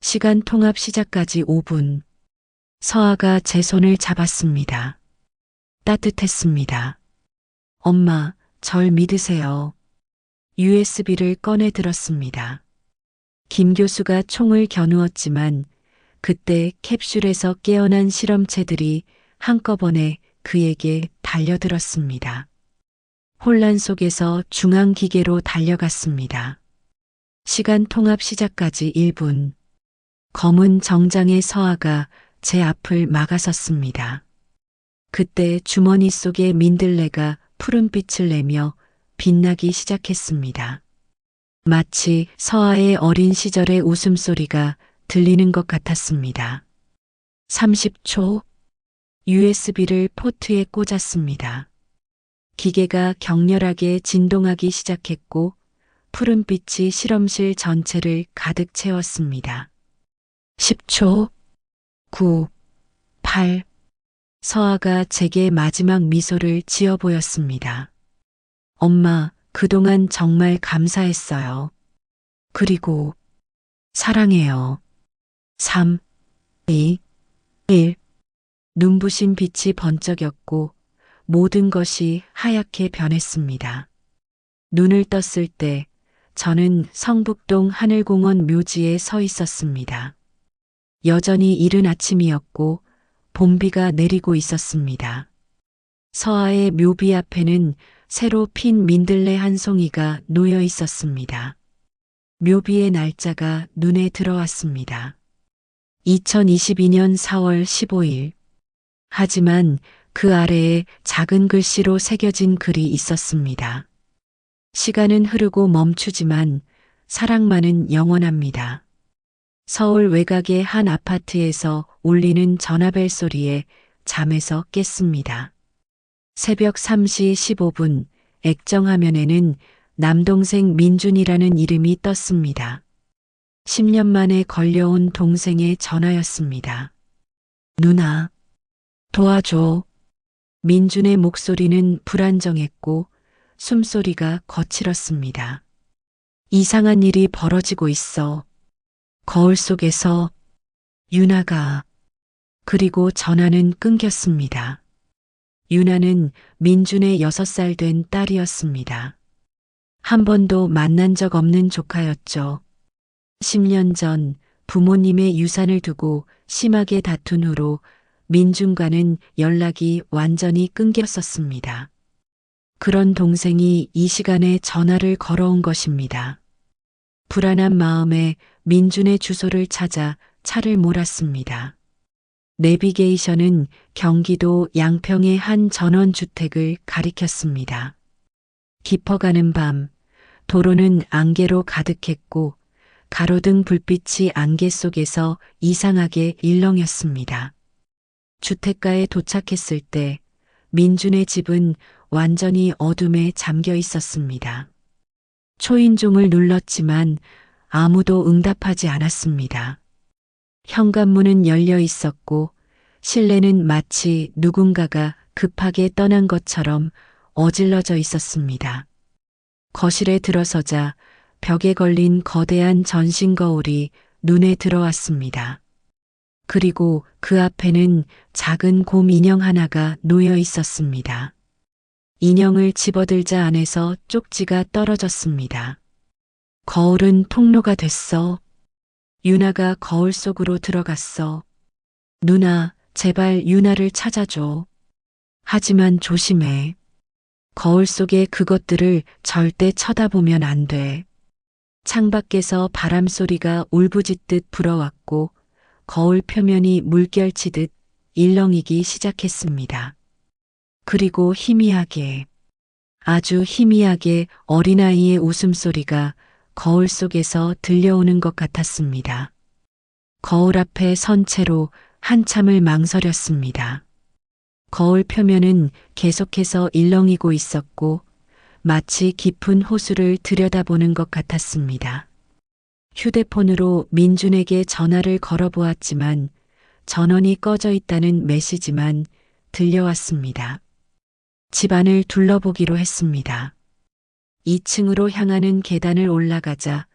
시간 통합 시작까지 5분. 서아가 제 손을 잡았습니다. 따뜻했습니다. 엄마, 절 믿으세요. USB를 꺼내 들었습니다. 김 교수가 총을 겨누었지만 그때 캡슐에서 깨어난 실험체들이 한꺼번에 그에게 달려들었습니다. 혼란 속에서 중앙 기계로 달려갔습니다. 시간 통합 시작까지 1분. 검은 정장의 서아가 제 앞을 막아섰습니다. 그때 주머니 속의 민들레가 푸른빛을 내며 빛나기 시작했습니다. 마치 서아의 어린 시절의 웃음소리가 들리는 것 같았습니다. 30초. USB를 포트에 꽂았습니다. 기계가 격렬하게 진동하기 시작했고 푸른빛이 실험실 전체를 가득 채웠습니다. 10초. 9, 8. 서아가 제게 마지막 미소를 지어 보였습니다. 엄마, 그동안 정말 감사했어요. 그리고 사랑해요. 3, 2, 1. 눈부신 빛이 번쩍였고 모든 것이 하얗게 변했습니다. 눈을 떴을 때 저는 성북동 하늘공원 묘지에 서 있었습니다. 여전히 이른 아침이었고 봄비가 내리고 있었습니다. 서아의 묘비 앞에는 새로 핀 민들레 한 송이가 놓여 있었습니다. 묘비의 날짜가 눈에 들어왔습니다. 2022년 4월 15일. 하지만 그 아래에 작은 글씨로 새겨진 글이 있었습니다. 시간은 흐르고 멈추지만 사랑만은 영원합니다. 서울 외곽의 한 아파트에서 울리는 전화벨 소리에 잠에서 깼습니다. 새벽 3시 15분 액정화면에는 남동생 민준이라는 이름이 떴습니다. 10년 만에 걸려온 동생의 전화였습니다. 누나, 도와줘. 민준의 목소리는 불안정했고 숨소리가 거칠었습니다. 이상한 일이 벌어지고 있어. 거울 속에서 유나가. 그리고 전화는 끊겼습니다. 유나는 민준의 6살 된 딸이었습니다. 한 번도 만난 적 없는 조카였죠. 10년 전 부모님의 유산을 두고 심하게 다툰 후로 민준과는 연락이 완전히 끊겼었습니다. 그런 동생이 이 시간에 전화를 걸어온 것입니다. 불안한 마음에 민준의 주소를 찾아 차를 몰았습니다. 내비게이션은 경기도 양평의 한 전원주택을 가리켰습니다. 깊어가는 밤, 도로는 안개로 가득했고 가로등 불빛이 안개 속에서 이상하게 일렁였습니다. 주택가에 도착했을 때 민준의 집은 완전히 어둠에 잠겨 있었습니다. 초인종을 눌렀지만 아무도 응답하지 않았습니다. 현관문은 열려 있었고 실내는 마치 누군가가 급하게 떠난 것처럼 어질러져 있었습니다. 거실에 들어서자 벽에 걸린 거대한 전신 거울이 눈에 들어왔습니다. 그리고 그 앞에는 작은 곰 인형 하나가 놓여 있었습니다. 인형을 집어들자 안에서 쪽지가 떨어졌습니다. 거울은 통로가 됐어. 유나가 거울 속으로 들어갔어. 누나, 제발 유나를 찾아줘. 하지만 조심해. 거울 속의 그것들을 절대 쳐다보면 안 돼. 창밖에서 바람 소리가 울부짖듯 불어왔고 거울 표면이 물결치듯 일렁이기 시작했습니다. 그리고 희미하게, 아주 희미하게 어린아이의 웃음소리가 거울 속에서 들려오는 것 같았습니다. 거울 앞에 선 채로 한참을 망설였습니다. 거울 표면은 계속해서 일렁이고 있었고 마치 깊은 호수를 들여다보는 것 같았습니다. 휴대폰으로 민준에게 전화를 걸어보았지만 전원이 꺼져 있다는 메시지만 들려왔습니다. 집안을 둘러보기로 했습니다. 2층으로 향하는 계단을 올라가자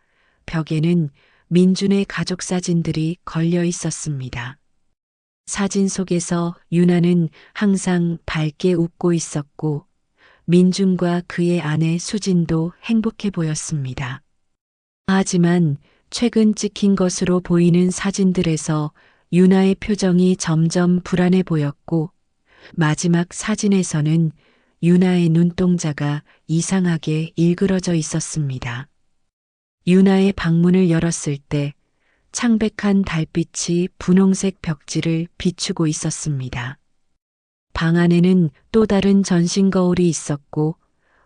벽에는 민준의 가족 사진들이 걸려 있었습니다. 사진 속에서 유나는 항상 밝게 웃고 있었고 민준과 그의 아내 수진도 행복해 보였습니다. 하지만 최근 찍힌 것으로 보이는 사진들에서 유나의 표정이 점점 불안해 보였고 마지막 사진에서는 유나의 눈동자가 이상하게 일그러져 있었습니다. 유나의 방문을 열었을 때 창백한 달빛이 분홍색 벽지를 비추고 있었습니다. 방 안에는 또 다른 전신 거울이 있었고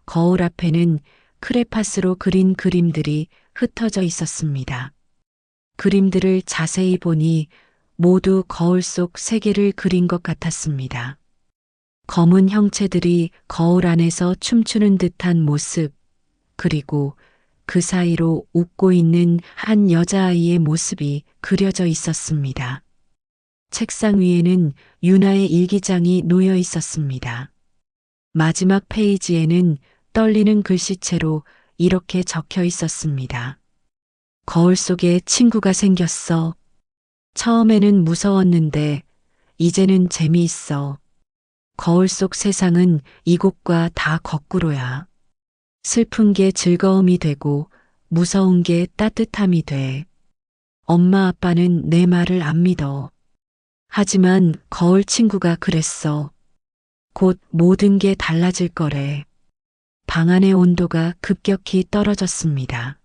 거울 앞에는 크레파스로 그린 그림들이 흩어져 있었습니다. 그림들을 자세히 보니 모두 거울 속 세계를 그린 것 같았습니다. 검은 형체들이 거울 안에서 춤추는 듯한 모습, 그리고 그 사이로 웃고 있는 한 여자아이의 모습이 그려져 있었습니다. 책상 위에는 유나의 일기장이 놓여 있었습니다. 마지막 페이지에는 떨리는 글씨체로 이렇게 적혀 있었습니다. 거울 속에 친구가 생겼어. 처음에는 무서웠는데 이제는 재미있어. 거울 속 세상은 이곳과 다 거꾸로야. 슬픈 게 즐거움이 되고 무서운 게 따뜻함이 돼. 엄마 아빠는 내 말을 안 믿어. 하지만 거울 친구가 그랬어. 곧 모든 게 달라질 거래. 방 안의 온도가 급격히 떨어졌습니다.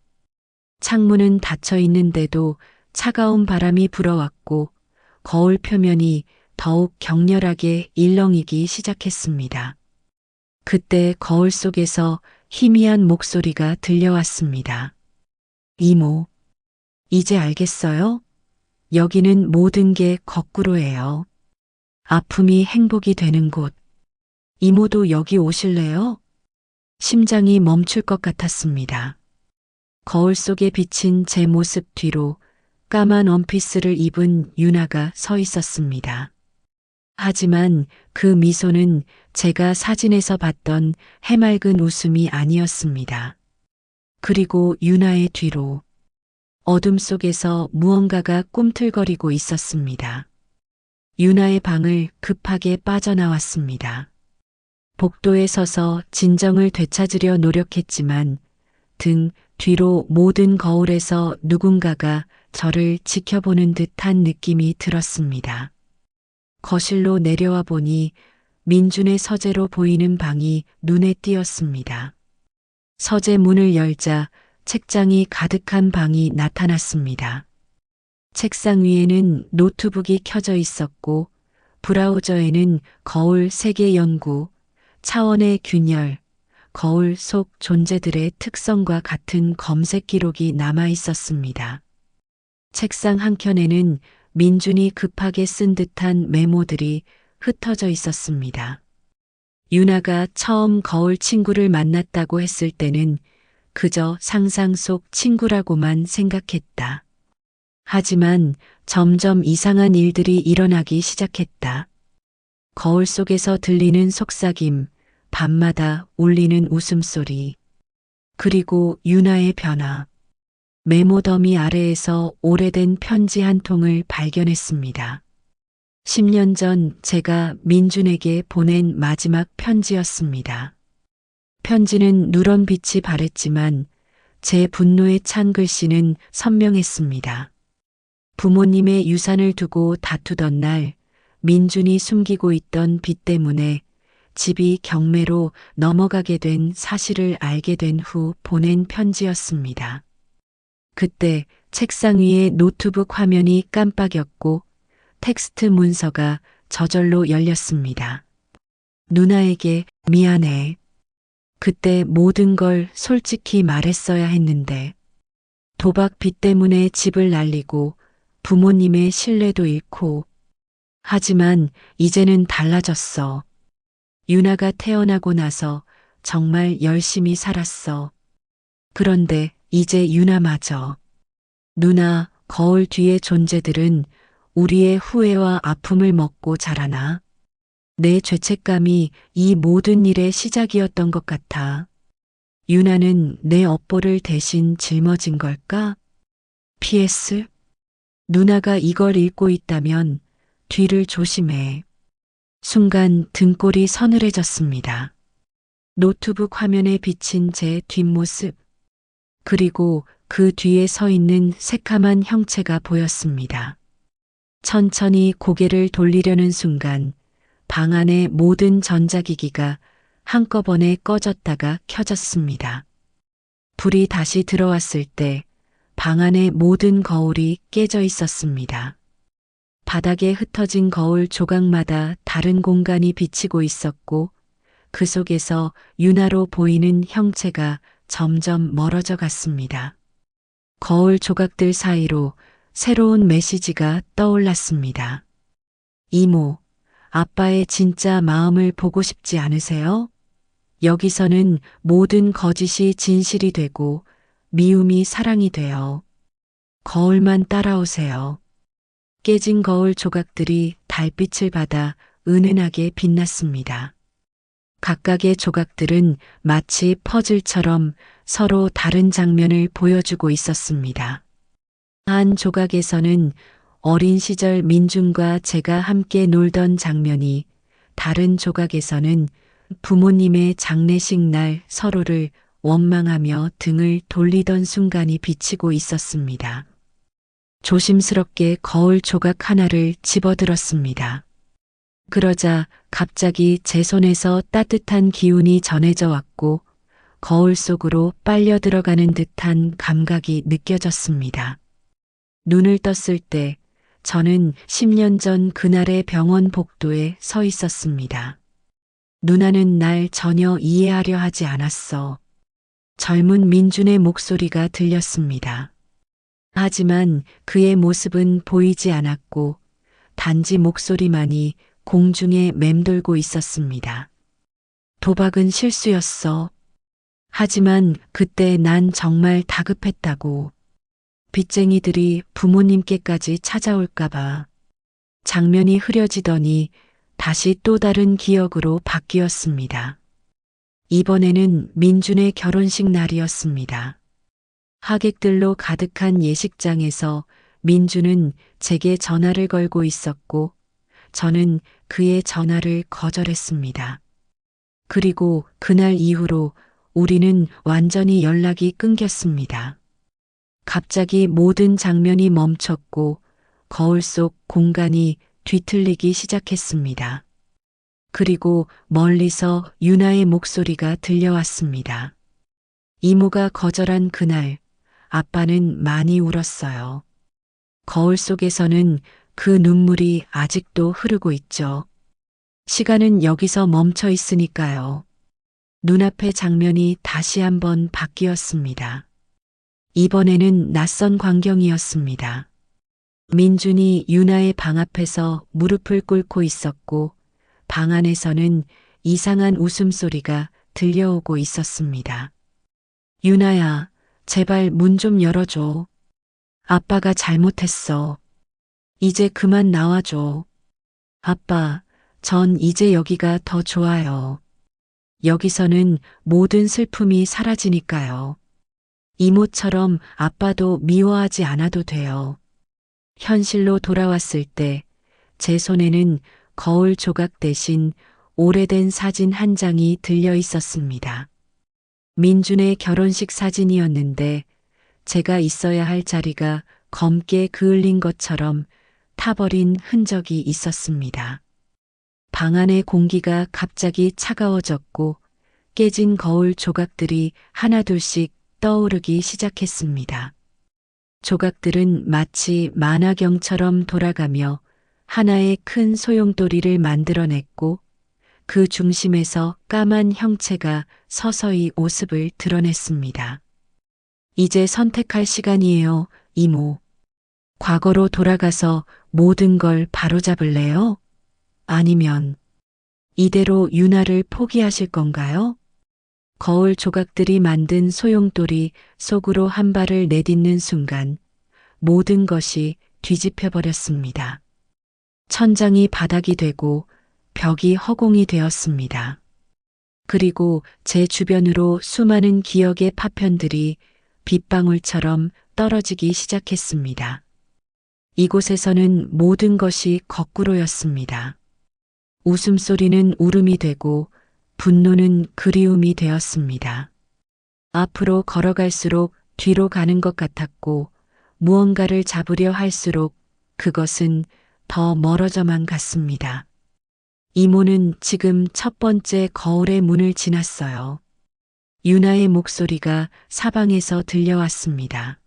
창문은 닫혀 있는데도 차가운 바람이 불어왔고 거울 표면이 더욱 격렬하게 일렁이기 시작했습니다. 그때 거울 속에서 희미한 목소리가 들려왔습니다. 이모, 이제 알겠어요? 여기는 모든 게 거꾸로예요. 아픔이 행복이 되는 곳. 이모도 여기 오실래요? 심장이 멈출 것 같았습니다. 거울 속에 비친 제 모습 뒤로 까만 원피스를 입은 유나가 서 있었습니다. 하지만 그 미소는 제가 사진에서 봤던 해맑은 웃음이 아니었습니다. 그리고 유나의 뒤로 어둠 속에서 무언가가 꿈틀거리고 있었습니다. 유나의 방을 급하게 빠져나왔습니다. 복도에 서서 진정을 되찾으려 노력했지만 등 뒤로 모든 거울에서 누군가가 저를 지켜보는 듯한 느낌이 들었습니다. 거실로 내려와 보니 민준의 서재로 보이는 방이 눈에 띄었습니다. 서재 문을 열자 책장이 가득한 방이 나타났습니다. 책상 위에는 노트북이 켜져 있었고 브라우저에는 거울 세계 연구, 차원의 균열, 거울 속 존재들의 특성과 같은 검색 기록이 남아 있었습니다. 책상 한켠에는 민준이 급하게 쓴 듯한 메모들이 흩어져 있었습니다. 유나가 처음 거울 친구를 만났다고 했을 때는 그저 상상 속 친구라고만 생각했다. 하지만 점점 이상한 일들이 일어나기 시작했다. 거울 속에서 들리는 속삭임, 밤마다 울리는 웃음소리, 그리고 유나의 변화. 메모 더미 아래에서 오래된 편지 한 통을 발견했습니다. 10년 전 제가 민준에게 보낸 마지막 편지였습니다. 편지는 누런 빛이 바랬지만 제 분노에 찬 글씨는 선명했습니다. 부모님의 유산을 두고 다투던 날 민준이 숨기고 있던 빚 때문에 집이 경매로 넘어가게 된 사실을 알게 된 후 보낸 편지였습니다. 그때 책상 위에 노트북 화면이 깜빡였고 텍스트 문서가 저절로 열렸습니다. 누나에게 미안해. 그때 모든 걸 솔직히 말했어야 했는데 도박 빚 때문에 집을 날리고 부모님의 신뢰도 잃고 하지만 이제는 달라졌어. 유나가 태어나고 나서 정말 열심히 살았어. 그런데 이제 유나마저. 누나, 거울 뒤의 존재들은 우리의 후회와 아픔을 먹고 자라나? 내 죄책감이 이 모든 일의 시작이었던 것 같아. 유나는 내 업보를 대신 짊어진 걸까? PS. 누나가 이걸 읽고 있다면 뒤를 조심해. 순간 등골이 서늘해졌습니다. 노트북 화면에 비친 제 뒷모습, 그리고 그 뒤에 서 있는 새카만 형체가 보였습니다. 천천히 고개를 돌리려는 순간 방 안의 모든 전자기기가 한꺼번에 꺼졌다가 켜졌습니다. 불이 다시 들어왔을 때 방 안의 모든 거울이 깨져 있었습니다. 바닥에 흩어진 거울 조각마다 다른 공간이 비치고 있었고 그 속에서 유나로 보이는 형체가 점점 멀어져 갔습니다. 거울 조각들 사이로 새로운 메시지가 떠올랐습니다. 이모, 아빠의 진짜 마음을 보고 싶지 않으세요? 여기서는 모든 거짓이 진실이 되고 미움이 사랑이 되어 거울만 따라오세요. 깨진 거울 조각들이 달빛을 받아 은은하게 빛났습니다. 각각의 조각들은 마치 퍼즐처럼 서로 다른 장면을 보여주고 있었습니다. 한 조각에서는 어린 시절 민준과 제가 함께 놀던 장면이, 다른 조각에서는 부모님의 장례식 날 서로를 원망하며 등을 돌리던 순간이 비치고 있었습니다. 조심스럽게 거울 조각 하나를 집어들었습니다. 그러자 갑자기 제 손에서 따뜻한 기운이 전해져 왔고 거울 속으로 빨려 들어가는 듯한 감각이 느껴졌습니다. 눈을 떴을 때 저는 10년 전 그날의 병원 복도에 서 있었습니다. 누나는 날 전혀 이해하려 하지 않았어. 젊은 민준의 목소리가 들렸습니다. 하지만 그의 모습은 보이지 않았고 단지 목소리만이 공중에 맴돌고 있었습니다. 도박은 실수였어. 하지만 그때 난 정말 다급했다고. 빚쟁이들이 부모님께까지 찾아올까봐. 장면이 흐려지더니 다시 또 다른 기억으로 바뀌었습니다. 이번에는 민준의 결혼식 날이었습니다. 하객들로 가득한 예식장에서 민준은 제게 전화를 걸고 있었고 저는 그의 전화를 거절했습니다. 그리고 그날 이후로 우리는 완전히 연락이 끊겼습니다. 갑자기 모든 장면이 멈췄고 거울 속 공간이 뒤틀리기 시작했습니다. 그리고 멀리서 유나의 목소리가 들려왔습니다. 이모가 거절한 그날 아빠는 많이 울었어요. 거울 속에서는 그 눈물이 아직도 흐르고 있죠. 시간은 여기서 멈춰 있으니까요. 눈앞의 장면이 다시 한번 바뀌었습니다. 이번에는 낯선 광경이었습니다. 민준이 유나의 방 앞에서 무릎을 꿇고 있었고 방 안에서는 이상한 웃음소리가 들려오고 있었습니다. 유나야, 제발 문 좀 열어줘. 아빠가 잘못했어. 이제 그만 나와줘. 아빠, 전 이제 여기가 더 좋아요. 여기서는 모든 슬픔이 사라지니까요. 이모처럼 아빠도 미워하지 않아도 돼요. 현실로 돌아왔을 때 제 손에는 거울 조각 대신 오래된 사진 한 장이 들려 있었습니다. 민준의 결혼식 사진이었는데 제가 있어야 할 자리가 검게 그을린 것처럼 타버린 흔적이 있었습니다. 방 안의 공기가 갑자기 차가워졌고 깨진 거울 조각들이 하나둘씩 떠오르기 시작했습니다. 조각들은 마치 만화경처럼 돌아가며 하나의 큰 소용돌이를 만들어냈고 그 중심에서 까만 형체가 서서히 모습을 드러냈습니다. 이제 선택할 시간이에요, 이모. 과거로 돌아가서 모든 걸 바로잡을래요? 아니면 이대로 유나를 포기하실 건가요? 거울 조각들이 만든 소용돌이 속으로 한 발을 내딛는 순간 모든 것이 뒤집혀 버렸습니다. 천장이 바닥이 되고 벽이 허공이 되었습니다. 그리고 제 주변으로 수많은 기억의 파편들이 빗방울처럼 떨어지기 시작했습니다. 이곳에서는 모든 것이 거꾸로였습니다. 웃음소리는 울음이 되고 분노는 그리움이 되었습니다. 앞으로 걸어갈수록 뒤로 가는 것 같았고 무언가를 잡으려 할수록 그것은 더 멀어져만 갔습니다. 이모는 지금 첫 번째 거울의 문을 지났어요. 유나의 목소리가 사방에서 들려왔습니다.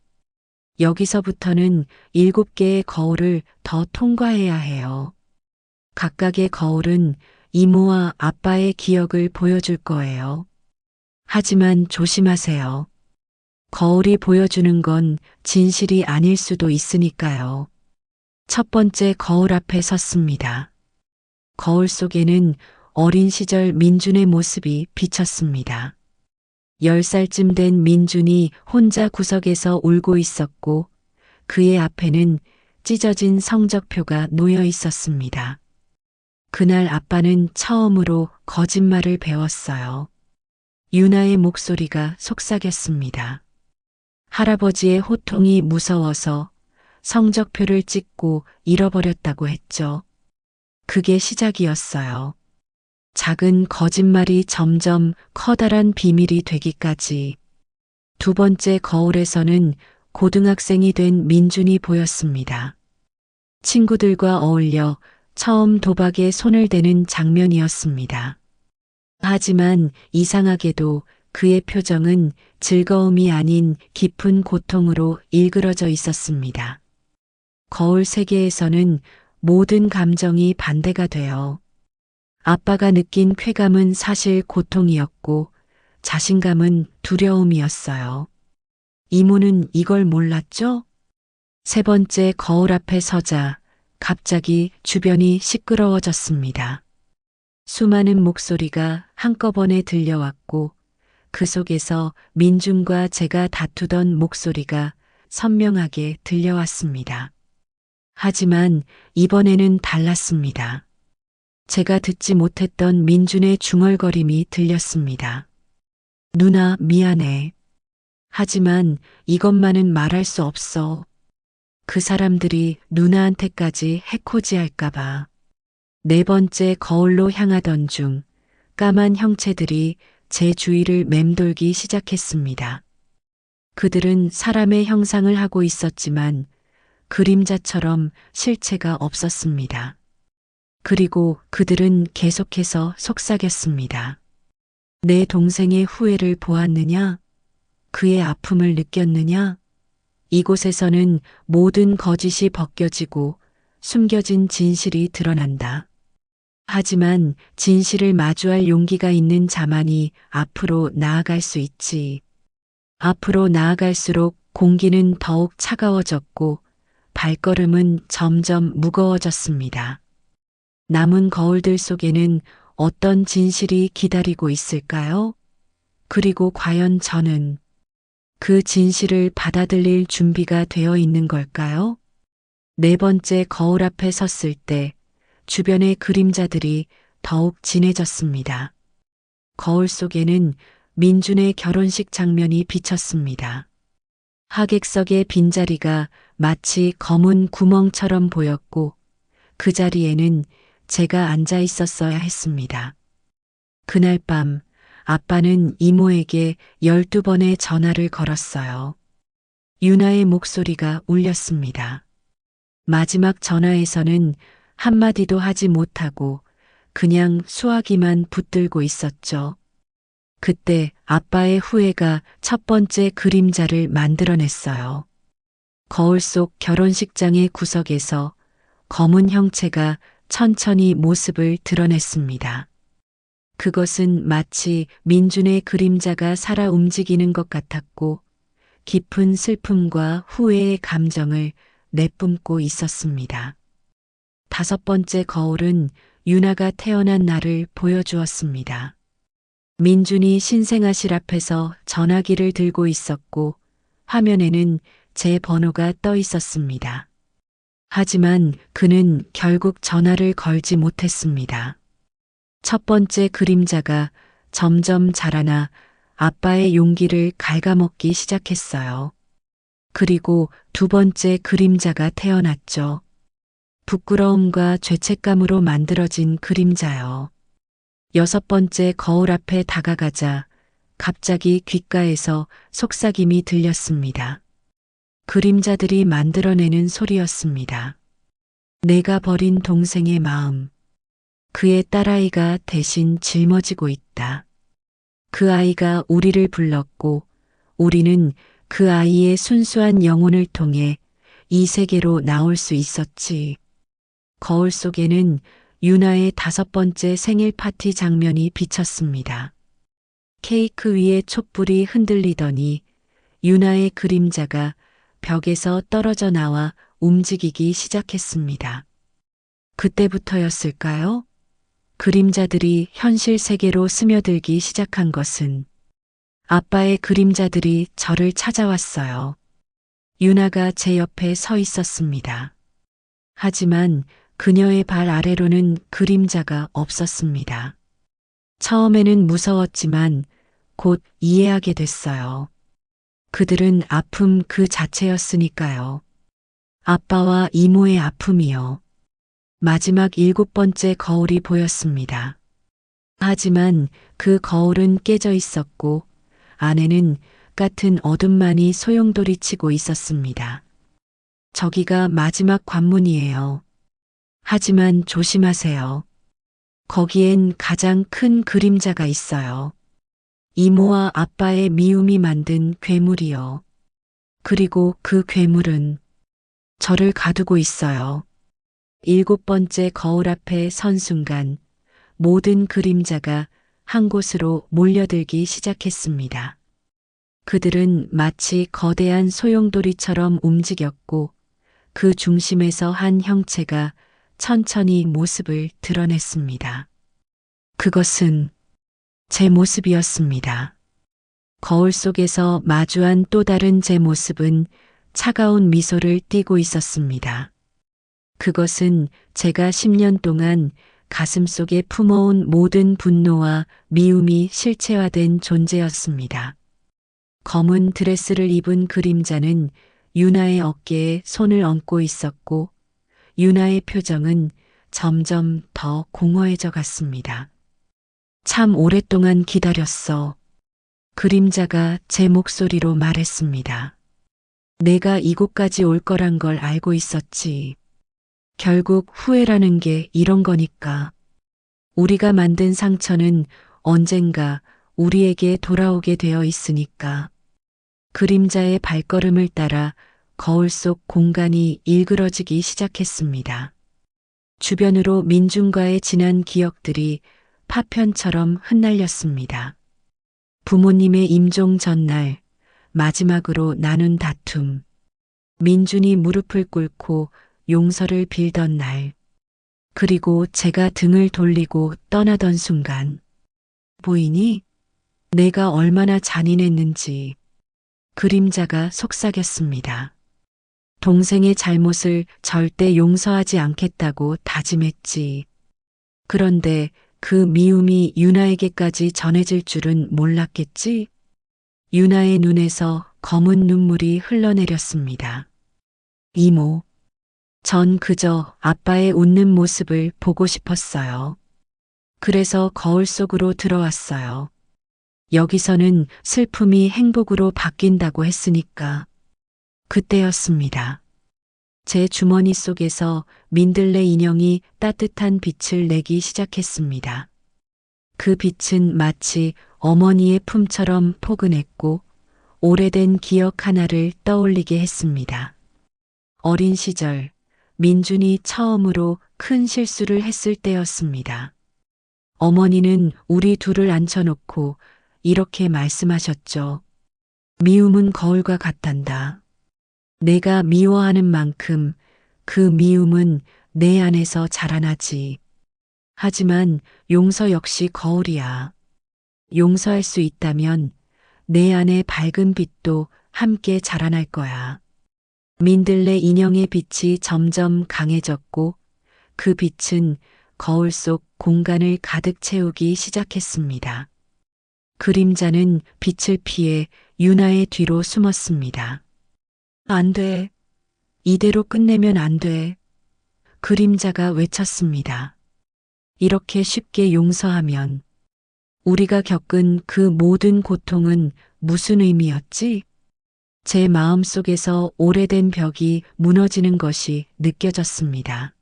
여기서부터는 7개의 거울을 더 통과해야 해요. 각각의 거울은 이모와 아빠의 기억을 보여줄 거예요. 하지만 조심하세요. 거울이 보여주는 건 진실이 아닐 수도 있으니까요. 첫 번째 거울 앞에 섰습니다. 거울 속에는 어린 시절 민준의 모습이 비쳤습니다. 10살쯤 된 민준이 혼자 구석에서 울고 있었고 그의 앞에는 찢어진 성적표가 놓여 있었습니다. 그날 아빠는 처음으로 거짓말을 배웠어요. 유나의 목소리가 속삭였습니다. 할아버지의 호통이 무서워서 성적표를 찍고 잃어버렸다고 했죠. 그게 시작이었어요. 작은 거짓말이 점점 커다란 비밀이 되기까지. 두 번째 거울에서는 고등학생이 된 민준이 보였습니다. 친구들과 어울려 처음 도박에 손을 대는 장면이었습니다. 하지만 이상하게도 그의 표정은 즐거움이 아닌 깊은 고통으로 일그러져 있었습니다. 거울 세계에서는 모든 감정이 반대가 되어 아빠가 느낀 쾌감은 사실 고통이었고 자신감은 두려움이었어요. 이모는 이걸 몰랐죠? 세 번째 거울 앞에 서자 갑자기 주변이 시끄러워졌습니다. 수많은 목소리가 한꺼번에 들려왔고 그 속에서 민준과 제가 다투던 목소리가 선명하게 들려왔습니다. 하지만 이번에는 달랐습니다. 제가 듣지 못했던 민준의 중얼거림이 들렸습니다. 누나, 미안해. 하지만 이것만은 말할 수 없어. 그 사람들이 누나한테까지 해코지할까봐. 네 번째 거울로 향하던 중 까만 형체들이 제 주위를 맴돌기 시작했습니다. 그들은 사람의 형상을 하고 있었지만 그림자처럼 실체가 없었습니다. 그리고 그들은 계속해서 속삭였습니다. 내 동생의 후회를 보았느냐? 그의 아픔을 느꼈느냐? 이곳에서는 모든 거짓이 벗겨지고 숨겨진 진실이 드러난다. 하지만 진실을 마주할 용기가 있는 자만이 앞으로 나아갈 수 있지. 앞으로 나아갈수록 공기는 더욱 차가워졌고 발걸음은 점점 무거워졌습니다. 남은 거울들 속에는 어떤 진실이 기다리고 있을까요? 그리고 과연 저는 그 진실을 받아들일 준비가 되어 있는 걸까요? 네 번째 거울 앞에 섰을 때 주변의 그림자들이 더욱 진해졌습니다. 거울 속에는 민준의 결혼식 장면이 비쳤습니다. 하객석의 빈자리가 마치 검은 구멍처럼 보였고 그 자리에는 제가 앉아 있었어야 했습니다. 그날 밤 아빠는 이모에게 12번의 전화를 걸었어요. 유나의 목소리가 울렸습니다. 마지막 전화에서는 한마디도 하지 못하고 그냥 수화기만 붙들고 있었죠. 그때 아빠의 후회가 첫 번째 그림자를 만들어냈어요. 거울 속 결혼식장의 구석에서 검은 형체가 천천히 모습을 드러냈습니다. 그것은 마치 민준의 그림자가 살아 움직이는 것 같았고 깊은 슬픔과 후회의 감정을 내뿜고 있었습니다. 다섯 번째 거울은 유나가 태어난 날을 보여주었습니다. 민준이 신생아실 앞에서 전화기를 들고 있었고 화면에는 제 번호가 떠 있었습니다. 하지만 그는 결국 전화를 걸지 못했습니다. 첫 번째 그림자가 점점 자라나 아빠의 용기를 갉아먹기 시작했어요. 그리고 두 번째 그림자가 태어났죠. 부끄러움과 죄책감으로 만들어진 그림자요. 여섯 번째 거울 앞에 다가가자 갑자기 귓가에서 속삭임이 들렸습니다. 그림자들이 만들어내는 소리였습니다. 내가 버린 동생의 마음. 그의 딸아이가 대신 짊어지고 있다. 그 아이가 우리를 불렀고 우리는 그 아이의 순수한 영혼을 통해 이 세계로 나올 수 있었지. 거울 속에는 유나의 다섯 번째 생일 파티 장면이 비쳤습니다. 케이크 위에 촛불이 흔들리더니 유나의 그림자가 벽에서 떨어져 나와 움직이기 시작했습니다. 그때부터였을까요? 그림자들이 현실 세계로 스며들기 시작한 것은 아빠의 그림자들이 저를 찾아왔어요. 유나가 제 옆에 서 있었습니다. 하지만 그녀의 발 아래로는 그림자가 없었습니다. 처음에는 무서웠지만 곧 이해하게 됐어요. 그들은 아픔 그 자체였으니까요. 아빠와 이모의 아픔이요. 마지막 일곱 번째 거울이 보였습니다. 하지만 그 거울은 깨져 있었고 안에는 같은 어둠만이 소용돌이치고 있었습니다. 저기가 마지막 관문이에요. 하지만 조심하세요. 거기엔 가장 큰 그림자가 있어요. 이모와 아빠의 미움이 만든 괴물이요. 그리고 그 괴물은 저를 가두고 있어요. 일곱 번째 거울 앞에 선 순간 모든 그림자가 한 곳으로 몰려들기 시작했습니다. 그들은 마치 거대한 소용돌이처럼 움직였고 그 중심에서 한 형체가 천천히 모습을 드러냈습니다. 그것은 제 모습이었습니다. 거울 속에서 마주한 또 다른 제 모습은 차가운 미소를 띠고 있었습니다. 그것은 제가 10년 동안 가슴속에 품어온 모든 분노와 미움이 실체화된 존재였습니다. 검은 드레스를 입은 그림자는 유나의 어깨에 손을 얹고 있었고 유나의 표정은 점점 더 공허해져 갔습니다. 참 오랫동안 기다렸어. 그림자가 제 목소리로 말했습니다. 내가 이곳까지 올 거란 걸 알고 있었지. 결국 후회라는 게 이런 거니까. 우리가 만든 상처는 언젠가 우리에게 돌아오게 되어 있으니까. 그림자의 발걸음을 따라 거울 속 공간이 일그러지기 시작했습니다. 주변으로 민준과의 지난 기억들이 파편처럼 흩날렸습니다. 부모님의 임종 전날, 마지막으로 나눈 다툼, 민준이 무릎을 꿇고 용서를 빌던 날, 그리고 제가 등을 돌리고 떠나던 순간, 보이니? 내가 얼마나 잔인했는지 그림자가 속삭였습니다. 동생의 잘못을 절대 용서하지 않겠다고 다짐했지. 그런데 그 미움이 유나에게까지 전해질 줄은 몰랐겠지? 유나의 눈에서 검은 눈물이 흘러내렸습니다. 이모, 전 그저 아빠의 웃는 모습을 보고 싶었어요. 그래서 거울 속으로 들어왔어요. 여기서는 슬픔이 행복으로 바뀐다고 했으니까. 그때였습니다. 제 주머니 속에서 민들레 인형이 따뜻한 빛을 내기 시작했습니다. 그 빛은 마치 어머니의 품처럼 포근했고 오래된 기억 하나를 떠올리게 했습니다. 어린 시절 민준이 처음으로 큰 실수를 했을 때였습니다. 어머니는 우리 둘을 앉혀놓고 이렇게 말씀하셨죠. 미움은 거울과 같단다. 내가 미워하는 만큼 그 미움은 내 안에서 자라나지. 하지만 용서 역시 거울이야. 용서할 수 있다면 내 안의 밝은 빛도 함께 자라날 거야. 민들레 인형의 빛이 점점 강해졌고 그 빛은 거울 속 공간을 가득 채우기 시작했습니다. 그림자는 빛을 피해 유나의 뒤로 숨었습니다. 안 돼. 이대로 끝내면 안 돼. 그림자가 외쳤습니다. 이렇게 쉽게 용서하면 우리가 겪은 그 모든 고통은 무슨 의미였지? 제 마음 속에서 오래된 벽이 무너지는 것이 느껴졌습니다.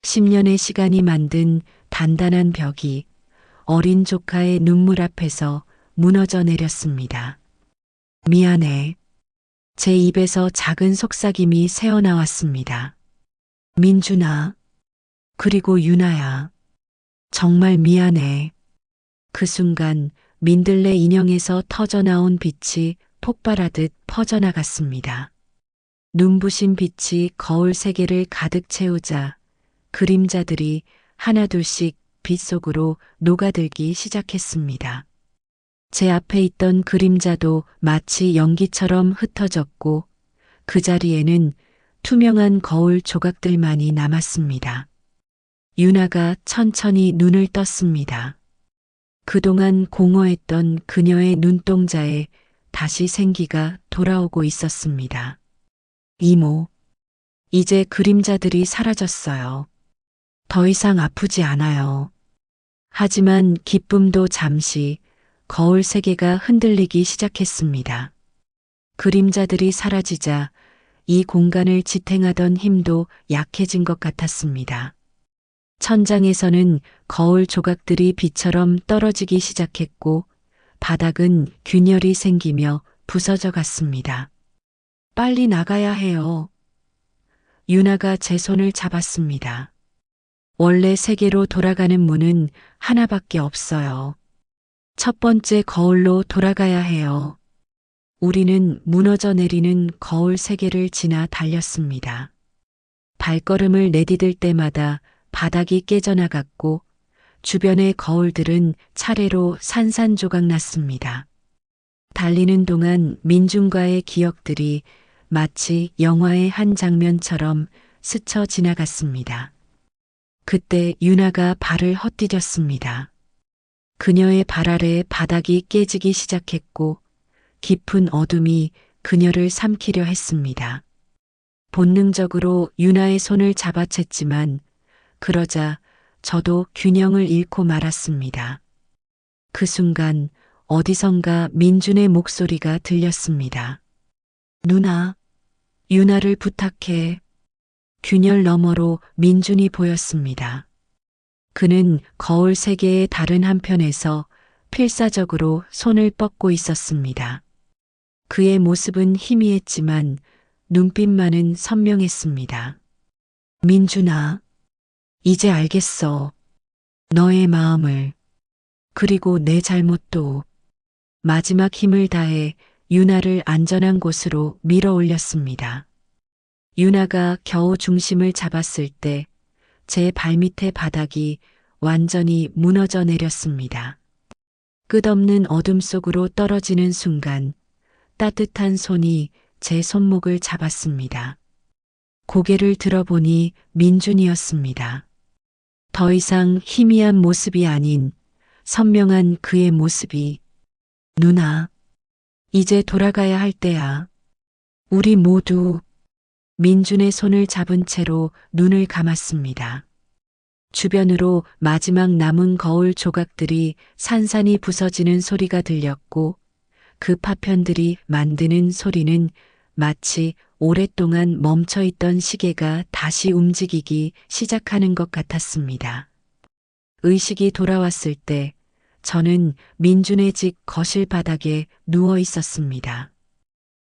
10년의 시간이 만든 단단한 벽이 어린 조카의 눈물 앞에서 무너져 내렸습니다. 미안해. 제 입에서 작은 속삭임이 새어나왔습니다. 민준아, 그리고 유나야, 정말 미안해. 그 순간 민들레 인형에서 터져나온 빛이 폭발하듯 퍼져나갔습니다. 눈부신 빛이 거울 세계를 가득 채우자 그림자들이 하나둘씩 빛 속으로 녹아들기 시작했습니다. 제 앞에 있던 그림자도 마치 연기처럼 흩어졌고 그 자리에는 투명한 거울 조각들만이 남았습니다. 유나가 천천히 눈을 떴습니다. 그동안 공허했던 그녀의 눈동자에 다시 생기가 돌아오고 있었습니다. 이모, 이제 그림자들이 사라졌어요. 더 이상 아프지 않아요. 하지만 기쁨도 잠시 거울 세계가 흔들리기 시작했습니다. 그림자들이 사라지자 이 공간을 지탱하던 힘도 약해진 것 같았습니다. 천장에서는 거울 조각들이 비처럼 떨어지기 시작했고 바닥은 균열이 생기며 부서져 갔습니다. 빨리 나가야 해요. 유나가 제 손을 잡았습니다. 원래 세계로 돌아가는 문은 하나밖에 없어요. 첫 번째 거울로 돌아가야 해요. 우리는 무너져 내리는 거울 세계를 지나 달렸습니다. 발걸음을 내디딜 때마다 바닥이 깨져나갔고 주변의 거울들은 차례로 산산조각 났습니다. 달리는 동안 민준과의 기억들이 마치 영화의 한 장면처럼 스쳐 지나갔습니다. 그때 유나가 발을 헛디뎠습니다. 그녀의 발 아래 바닥이 깨지기 시작했고 깊은 어둠이 그녀를 삼키려 했습니다. 본능적으로 유나의 손을 잡아챘지만 그러자 저도 균형을 잃고 말았습니다. 그 순간 어디선가 민준의 목소리가 들렸습니다. 누나, 유나를 부탁해. 균열 너머로 민준이 보였습니다. 그는 거울 세계의 다른 한편에서 필사적으로 손을 뻗고 있었습니다. 그의 모습은 희미했지만 눈빛만은 선명했습니다. 민준아, 이제 알겠어. 너의 마음을. 그리고 내 잘못도. 마지막 힘을 다해 유나를 안전한 곳으로 밀어 올렸습니다. 유나가 겨우 중심을 잡았을 때 제 발밑의 바닥이 완전히 무너져 내렸습니다. 끝없는 어둠 속으로 떨어지는 순간 따뜻한 손이 제 손목을 잡았습니다. 고개를 들어보니 민준이었습니다. 더 이상 희미한 모습이 아닌 선명한 그의 모습이 누나, 이제 돌아가야 할 때야. 우리 모두 민준의 손을 잡은 채로 눈을 감았습니다. 주변으로 마지막 남은 거울 조각들이 산산이 부서지는 소리가 들렸고 그 파편들이 만드는 소리는 마치 오랫동안 멈춰있던 시계가 다시 움직이기 시작하는 것 같았습니다. 의식이 돌아왔을 때 저는 민준의 집 거실 바닥에 누워 있었습니다.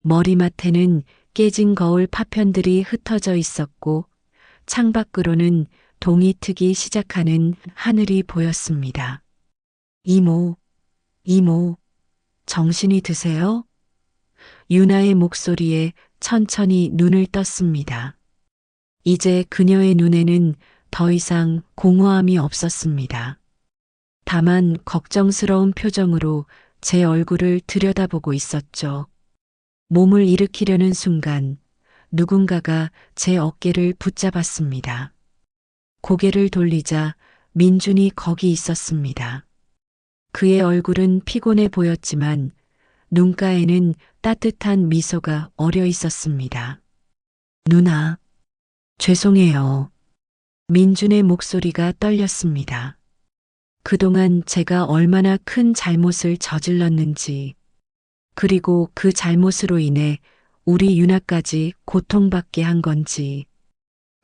머리맡에는 깨진 거울 파편들이 흩어져 있었고 창밖으로는 동이 트기 시작하는 하늘이 보였습니다. 이모, 이모, 정신이 드세요? 유나의 목소리에 천천히 눈을 떴습니다. 이제 그녀의 눈에는 더 이상 공허함이 없었습니다. 다만 걱정스러운 표정으로 제 얼굴을 들여다보고 있었죠. 몸을 일으키려는 순간 누군가가 제 어깨를 붙잡았습니다. 고개를 돌리자 민준이 거기 있었습니다. 그의 얼굴은 피곤해 보였지만 눈가에는 따뜻한 미소가 어려 있었습니다. 누나, 죄송해요. 민준의 목소리가 떨렸습니다. 그동안 제가 얼마나 큰 잘못을 저질렀는지, 그리고 그 잘못으로 인해 우리 유나까지 고통받게 한 건지,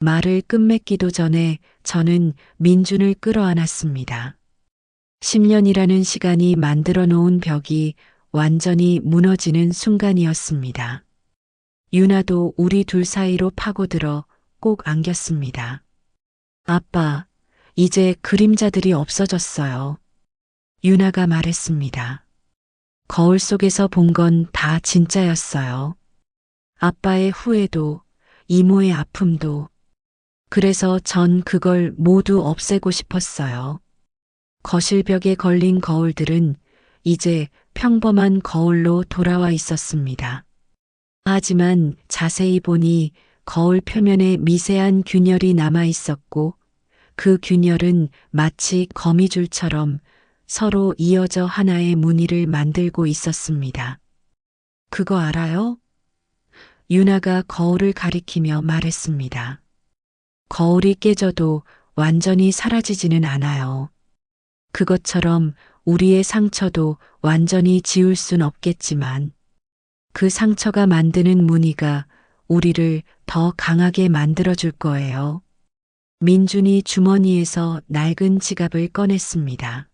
말을 끝맺기도 전에 저는 민준을 끌어안았습니다. 10년이라는 시간이 만들어 놓은 벽이 완전히 무너지는 순간이었습니다. 유나도 우리 둘 사이로 파고들어 꼭 안겼습니다. 아빠, 이제 그림자들이 없어졌어요. 유나가 말했습니다. 거울 속에서 본 건 다 진짜였어요. 아빠의 후회도, 이모의 아픔도. 그래서 전 그걸 모두 없애고 싶었어요. 거실 벽에 걸린 거울들은 이제 평범한 거울로 돌아와 있었습니다. 하지만 자세히 보니 거울 표면에 미세한 균열이 남아 있었고 그 균열은 마치 거미줄처럼 서로 이어져 하나의 무늬를 만들고 있었습니다. 그거 알아요? 유나가 거울을 가리키며 말했습니다. 거울이 깨져도 완전히 사라지지는 않아요. 그것처럼 우리의 상처도 완전히 지울 순 없겠지만 그 상처가 만드는 무늬가 우리를 더 강하게 만들어줄 거예요. 민준이 주머니에서 낡은 지갑을 꺼냈습니다.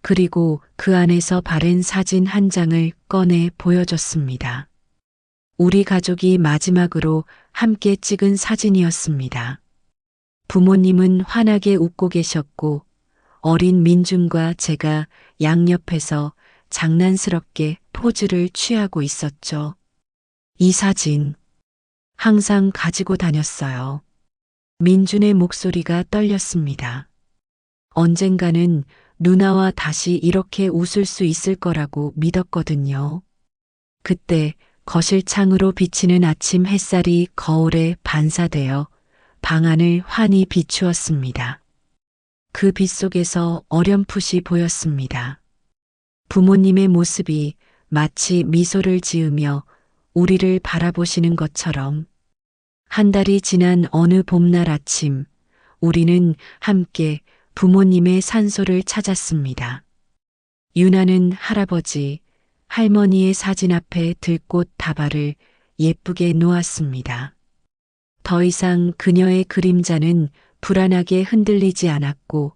그리고 그 안에서 바른 사진 한 장을 꺼내 보여줬습니다. 우리 가족이 마지막으로 함께 찍은 사진이었습니다. 부모님은 환하게 웃고 계셨고 어린 민준과 제가 양옆에서 장난스럽게 포즈를 취하고 있었죠. 이 사진 항상 가지고 다녔어요. 민준의 목소리가 떨렸습니다. 언젠가는 누나와 다시 이렇게 웃을 수 있을 거라고 믿었거든요. 그때 거실 창으로 비치는 아침 햇살이 거울에 반사되어 방 안을 환히 비추었습니다. 그 빛 속에서 어렴풋이 보였습니다. 부모님의 모습이 마치 미소를 지으며 우리를 바라보시는 것처럼 한 달이 지난 어느 봄날 아침 우리는 함께 부모님의 산소를 찾았습니다. 유나는 할아버지, 할머니의 사진 앞에 들꽃 다발을 예쁘게 놓았습니다. 더 이상 그녀의 그림자는 불안하게 흔들리지 않았고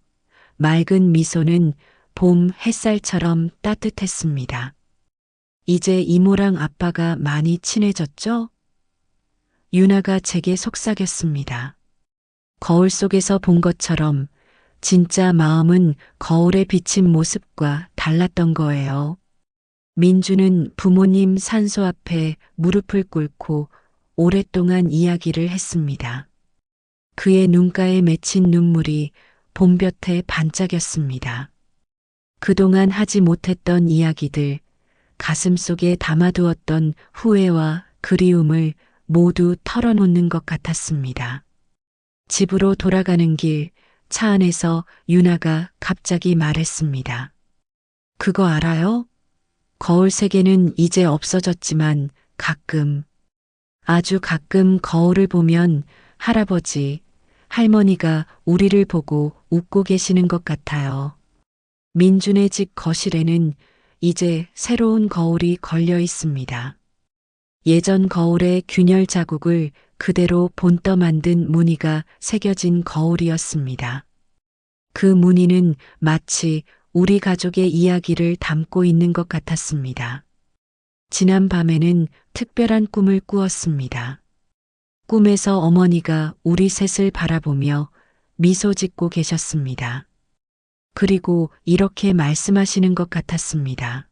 맑은 미소는 봄 햇살처럼 따뜻했습니다. 이제 이모랑 아빠가 많이 친해졌죠? 유나가 제게 속삭였습니다. 거울 속에서 본 것처럼 진짜 마음은 거울에 비친 모습과 달랐던 거예요. 민주는 부모님 산소 앞에 무릎을 꿇고 오랫동안 이야기를 했습니다. 그의 눈가에 맺힌 눈물이 봄볕에 반짝였습니다. 그동안 하지 못했던 이야기들, 가슴 속에 담아두었던 후회와 그리움을 모두 털어놓는 것 같았습니다. 집으로 돌아가는 길, 차 안에서 유나가 갑자기 말했습니다. 그거 알아요? 거울 세계는 이제 없어졌지만 가끔, 아주 가끔 거울을 보면 할아버지, 할머니가 우리를 보고 웃고 계시는 것 같아요. 민준의 집 거실에는 이제 새로운 거울이 걸려 있습니다. 예전 거울의 균열 자국을 그대로 본떠 만든 무늬가 새겨진 거울이었습니다. 그 무늬는 마치 우리 가족의 이야기를 담고 있는 것 같았습니다. 지난 밤에는 특별한 꿈을 꾸었습니다. 꿈에서 어머니가 우리 셋을 바라보며 미소 짓고 계셨습니다. 그리고 이렇게 말씀하시는 것 같았습니다.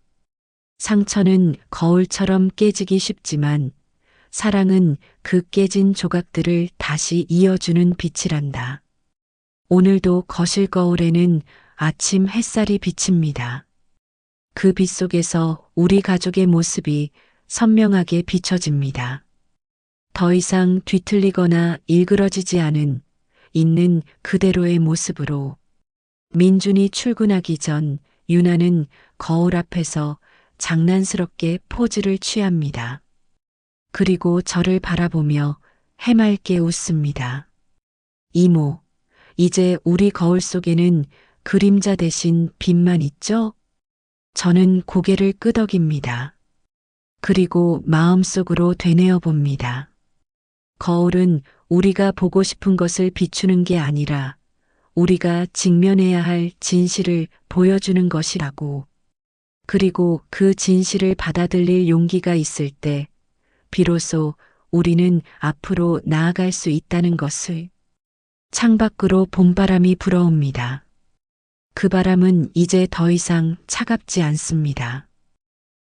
상처는 거울처럼 깨지기 쉽지만 사랑은 그 깨진 조각들을 다시 이어주는 빛이란다. 오늘도 거실 거울에는 아침 햇살이 비칩니다. 그 빛 속에서 우리 가족의 모습이 선명하게 비춰집니다. 더 이상 뒤틀리거나 일그러지지 않은 있는 그대로의 모습으로 민준이 출근하기 전 유나는 거울 앞에서 장난스럽게 포즈를 취합니다. 그리고 저를 바라보며 해맑게 웃습니다. 이모, 이제 우리 거울 속에는 그림자 대신 빛만 있죠? 저는 고개를 끄덕입니다. 그리고 마음속으로 되뇌어 봅니다. 거울은 우리가 보고 싶은 것을 비추는 게 아니라 우리가 직면해야 할 진실을 보여주는 것이라고. 그리고 그 진실을 받아들일 용기가 있을 때 비로소 우리는 앞으로 나아갈 수 있다는 것을. 창밖으로 봄바람이 불어옵니다. 그 바람은 이제 더 이상 차갑지 않습니다.